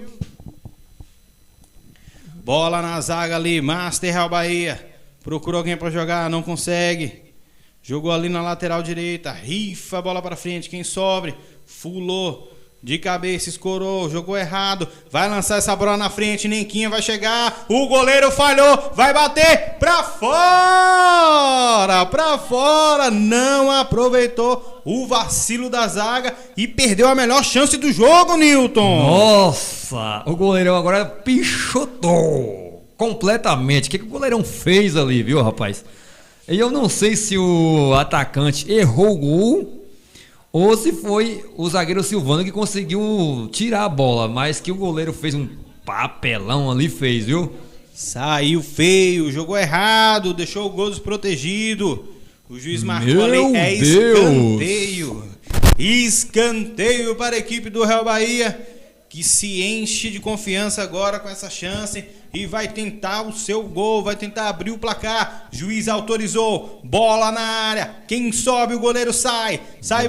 Bola na zaga ali, Master Real Bahia. Procura alguém pra jogar, não consegue. Jogou ali na lateral direita. Rifa a bola pra frente, quem sobre? Fulou. De cabeça, escorou, jogou errado. Vai lançar essa bola na frente, Nenquinha vai chegar. O goleiro falhou, vai bater pra fora. Não aproveitou o vacilo da zaga e perdeu a melhor chance do jogo, Newton. Nossa, o goleirão agora pichotou completamente. O que o goleirão fez ali, viu, rapaz? E eu não sei se o atacante errou o gol ou se foi o zagueiro Silvano que conseguiu tirar a bola, mas que o goleiro fez um papelão ali, viu? Saiu feio, jogou errado, deixou o gol desprotegido. O juiz marcou ali, escanteio. Escanteio para a equipe do Real Bahia, que se enche de confiança agora com essa chance e vai tentar o seu gol, vai tentar abrir o placar. Juiz autorizou, bola na área, quem sobe o goleiro sai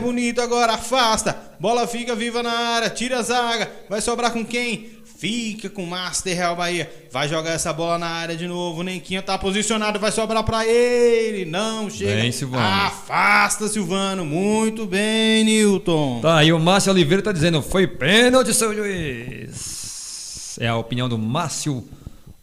bonito agora, afasta, bola fica viva na área, tira a zaga, vai sobrar com quem? Fica com o Master Real Bahia, vai jogar essa bola na área de novo, o Nenquinha tá posicionado, vai sobrar pra ele, não chega, bem, Silvano. Afasta Silvano, muito bem, Newton. Tá, e o Márcio Oliveira tá dizendo, foi pênalti, seu juiz. É a opinião do Márcio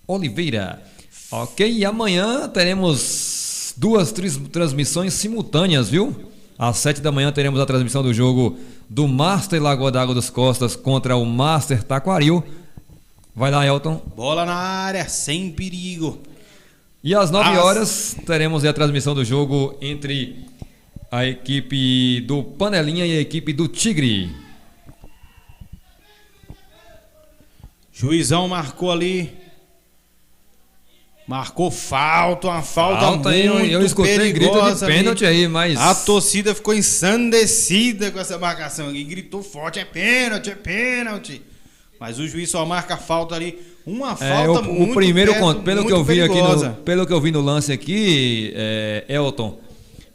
Oliveira. Ok, e amanhã teremos 2 transmissões simultâneas, viu? Às 7 da manhã teremos a transmissão do jogo do Master Lagoa d'Água dos Costas contra o Master Taquaril. Vai lá, Elton. Bola na área, sem perigo. E às 9 horas teremos a transmissão do jogo entre a equipe do Panelinha e a equipe do Tigre. Juizão marcou ali. Marcou falta, uma falta muito eu escutei grito de pênalti aí, mas... A torcida ficou ensandecida com essa marcação aqui, gritou forte, é pênalti. Mas o juiz só marca a falta ali, uma falta muito o primeiro perto, pelo que eu vi aqui pelo que eu vi no lance aqui, Elton,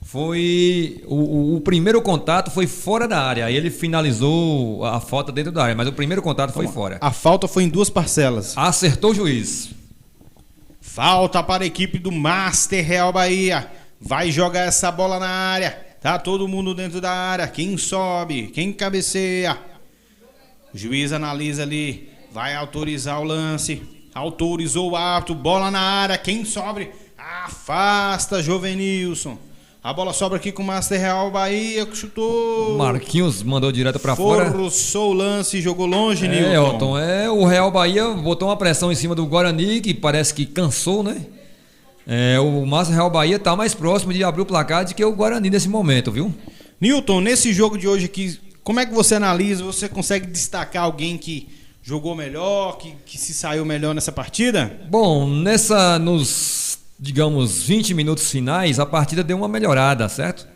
Foi o primeiro contato foi fora da área. Aí ele finalizou a falta dentro da área, mas o primeiro contato foi fora. A falta foi em duas parcelas. Acertou o juiz. Falta para a equipe do Master Real Bahia. Vai jogar essa bola na área. Tá todo mundo dentro da área. Quem sobe? Quem cabeceia? O juiz analisa ali. Vai autorizar o lance. Autorizou o árbitro. Bola na área. Quem sobe? Afasta Jovenilson. A bola sobra aqui com o Master Real Bahia, que chutou. Marquinhos mandou direto pra fora. Forçou o lance e jogou longe, Nilton. Elton, o Real Bahia botou uma pressão em cima do Guarani, que parece que cansou, né? O Master Real Bahia tá mais próximo de abrir o placar do que o Guarani nesse momento, viu? Nilton, nesse jogo de hoje aqui, como é que você analisa? Você consegue destacar alguém que jogou melhor, que se saiu melhor nessa partida? Bom, nos digamos 20 minutos finais, a partida deu uma melhorada, certo?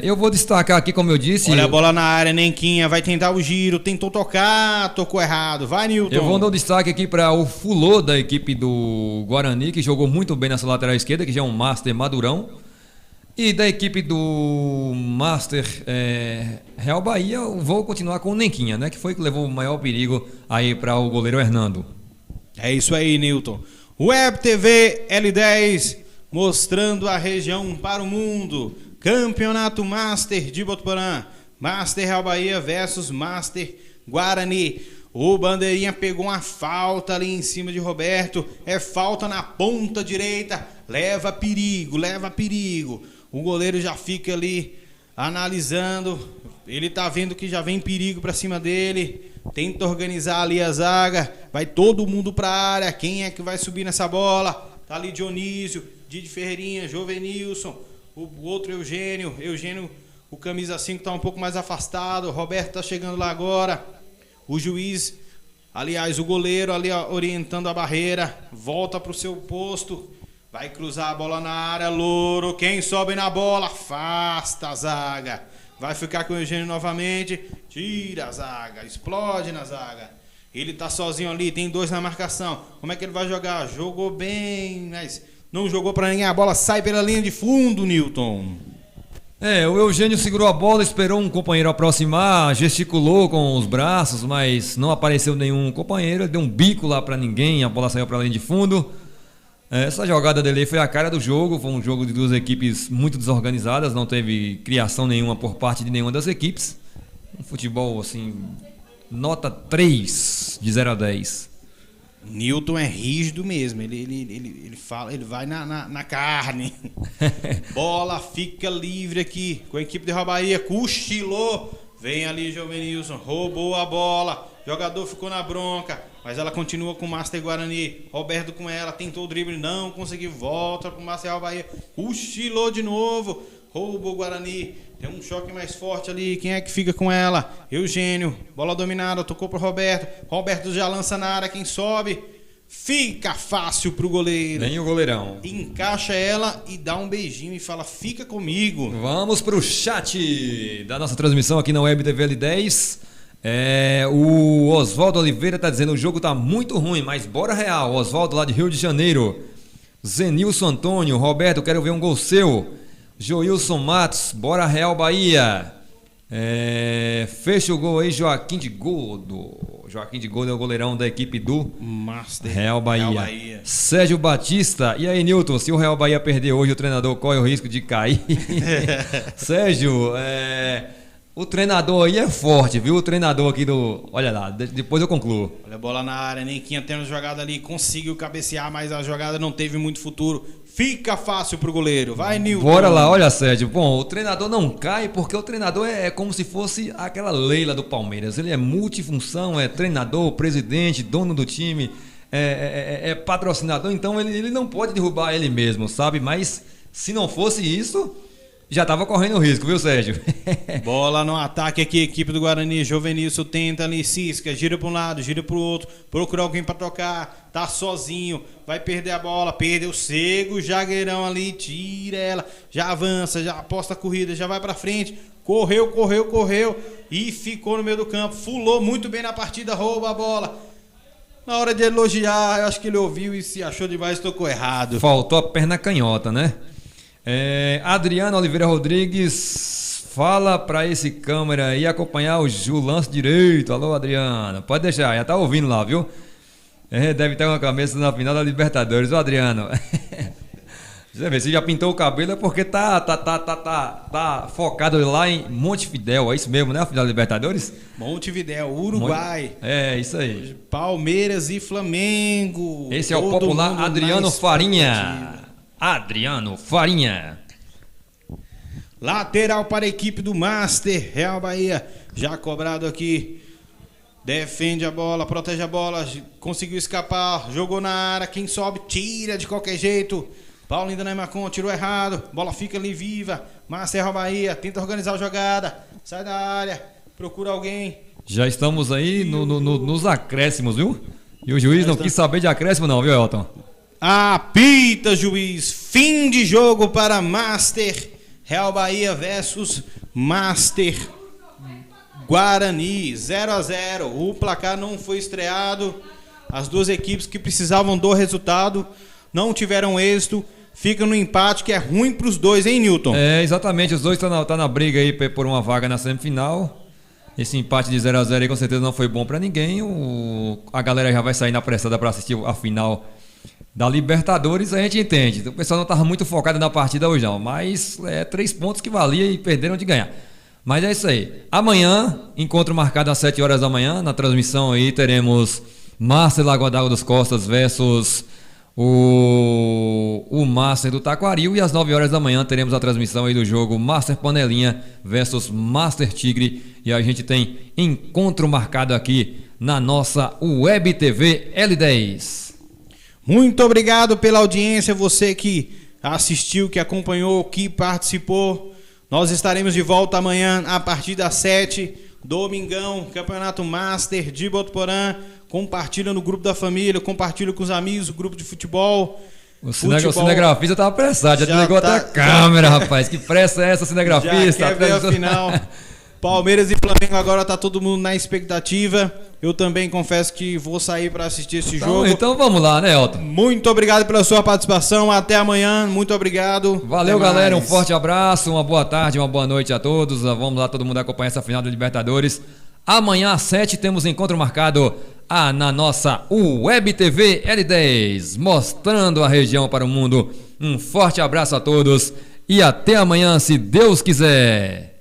Eu vou destacar aqui, como eu disse... Olha a bola na área, Nenquinha, vai tentar o giro, tentou tocar, tocou errado. Vai, Nilton. Eu vou dar um destaque aqui para o Fulô da equipe do Guarani, que jogou muito bem nessa lateral esquerda, que já é um Master madurão. E da equipe do Master Real Bahia, eu vou continuar com o Nenquinha, né? Que foi que levou o maior perigo aí para o goleiro Hernando. É isso aí, Nilton. Web TV L10, mostrando a região para o mundo. Campeonato Master de Botuporã. Master Real Bahia versus Master Guarani. O Bandeirinha pegou uma falta ali em cima de Roberto. É falta na ponta direita. Leva perigo, leva perigo. O goleiro já fica ali analisando. Ele tá vendo que já vem perigo para cima dele. Tenta organizar ali a zaga. Vai todo mundo pra área. Quem é que vai subir nessa bola? Tá ali Dionísio, Didi Ferreirinha, Jovenilson. O outro Eugênio. Eugênio, o camisa 5 tá um pouco mais afastado. Roberto tá chegando lá agora. O juiz, aliás, o goleiro ali orientando a barreira. Volta pro seu posto. Vai cruzar a bola na área. Louro. Quem sobe na bola? Afasta a zaga. Vai ficar com o Eugênio novamente. Tira a zaga. Explode na zaga. Ele tá sozinho ali. Tem dois na marcação. Como é que ele vai jogar? Jogou bem, mas não jogou pra ninguém. A bola sai pela linha de fundo, Nilton. O Eugênio segurou a bola, esperou um companheiro aproximar, gesticulou com os braços, mas não apareceu nenhum companheiro. Ele deu um bico lá pra ninguém. A bola saiu pra linha de fundo. Essa jogada dele foi a cara do jogo. Foi um jogo de duas equipes muito desorganizadas. Não teve criação nenhuma por parte de nenhuma das equipes. Um futebol assim, nota 3 de 0 a 10. Nilton é rígido mesmo. Ele fala, ele vai na carne. Bola fica livre aqui com a equipe de Real Bahia. Cochilou. Vem ali Jovenilson. Roubou a bola. Jogador ficou na bronca. Mas ela continua com o Master Guarani. Roberto com ela. Tentou o drible. Não conseguiu. Volta pro Master Real Bahia. Cochilou de novo. Roubou o Guarani. Tem um choque mais forte ali. Quem é que fica com ela? Eugênio. Bola dominada. Tocou pro Roberto. Roberto já lança na área. Quem sobe? Fica fácil pro goleiro. Vem o goleirão. Encaixa ela e dá um beijinho e fala: fica comigo. Vamos pro chat da nossa transmissão aqui na Web TV L10. O Oswaldo Oliveira tá dizendo: o jogo tá muito ruim, mas bora Real. Oswaldo lá de Rio de Janeiro. Zenilson Antônio. Roberto, quero ver um gol seu. Joilson Matos, bora Real Bahia. Fecha o gol aí, Joaquim de Goldo. Joaquim de Goldo é o goleirão da equipe do Master Real Bahia. Sérgio Batista. E aí, Nilton, se o Real Bahia perder hoje, o treinador corre o risco de cair? Sérgio, o treinador aí é forte, viu? O treinador aqui do... Olha lá, depois eu concluo. Olha a bola na área, Nenquinha tendo jogada ali, conseguiu cabecear, mas a jogada não teve muito futuro. Fica fácil pro goleiro. Vai, Nilton. Bora lá, olha, Sérgio. Bom, o treinador não cai porque o treinador é como se fosse aquela Leila do Palmeiras. Ele é multifunção, é treinador, presidente, dono do time, é patrocinador, então ele não pode derrubar ele mesmo, sabe? Mas se não fosse isso, já tava correndo risco, viu, Sérgio? Bola no ataque aqui, equipe do Guarani. Jovenilson tenta ali, cisca, gira para um lado, gira para o outro, procura alguém para tocar, tá sozinho, vai perder a bola, perdeu cego, Jagueirão ali, tira ela, já avança, já aposta a corrida, já vai para frente, correu e ficou no meio do campo, fulou muito bem na partida, rouba a bola. Na hora de elogiar, eu acho que ele ouviu e se achou demais, tocou errado. Faltou a perna canhota, né? Adriano Oliveira Rodrigues, fala pra esse câmera aí acompanhar o lance direito. Alô, Adriano, pode deixar, já tá ouvindo lá, viu? Deve ter uma cabeça na final da Libertadores. Ô, Adriano, você vê, se já pintou o cabelo é porque tá focado lá em Montevidéu, é isso mesmo, né? A final da Libertadores? Montevidéu, Uruguai. Isso aí. Palmeiras e Flamengo. Esse é o popular Adriano Farinha. Adriano Farinha. Lateral para a equipe do Master, Real Bahia. Já cobrado aqui. Defende a bola, protege a bola. Conseguiu escapar, jogou na área. Quem sobe, tira de qualquer jeito. Paulinho da Neymacon tirou errado. Bola fica ali viva. Master, Real Bahia. Tenta organizar a jogada. Sai da área. Procura alguém. Já estamos aí nos acréscimos, viu? E o juiz não quis saber de acréscimo não, viu, Elton? Apita, juiz. Fim de jogo para Master Real Bahia versus Master Guarani. 0-0. O placar não foi estreado. As duas equipes que precisavam do resultado não tiveram êxito. Fica no empate, que é ruim para os dois, hein, Newton? Exatamente. Os dois estão na briga aí por uma vaga na semifinal. Esse empate de 0-0 aí com certeza não foi bom para ninguém. A galera já vai sair na apressada para assistir a final da Libertadores, a gente entende. O pessoal não estava muito focado na partida hoje não, mas 3 pontos que valia e perderam de ganhar. Mas é isso aí. Amanhã, encontro marcado às 7 horas da manhã, na transmissão aí teremos Master Lagoa d'Água dos Costas versus o Master do Taquaril, e às 9 horas da manhã teremos a transmissão aí do jogo Master Panelinha versus Master Tigre, e a gente tem encontro marcado aqui na nossa Web TV L10. Muito obrigado pela audiência, você que assistiu, que acompanhou, que participou. Nós estaremos de volta amanhã a partir das 7, domingão, Campeonato Master de Botuporã. Compartilha no grupo da família, compartilha com os amigos, o grupo de futebol. O cinegrafista estava apressado, já desligou até a câmera, rapaz. Que pressa é essa, cinegrafista? Já quer ver a final. Palmeiras e Flamengo, agora tá todo mundo na expectativa. Eu também confesso que vou sair para assistir esse jogo. Então vamos lá, né, Elton? Muito obrigado pela sua participação. Até amanhã. Muito obrigado. Valeu, galera. Um forte abraço, uma boa tarde, uma boa noite a todos. Vamos lá, todo mundo acompanhar essa final da Libertadores. Amanhã às 7 temos encontro marcado na nossa Web TV L10, mostrando a região para o mundo. Um forte abraço a todos e até amanhã, se Deus quiser.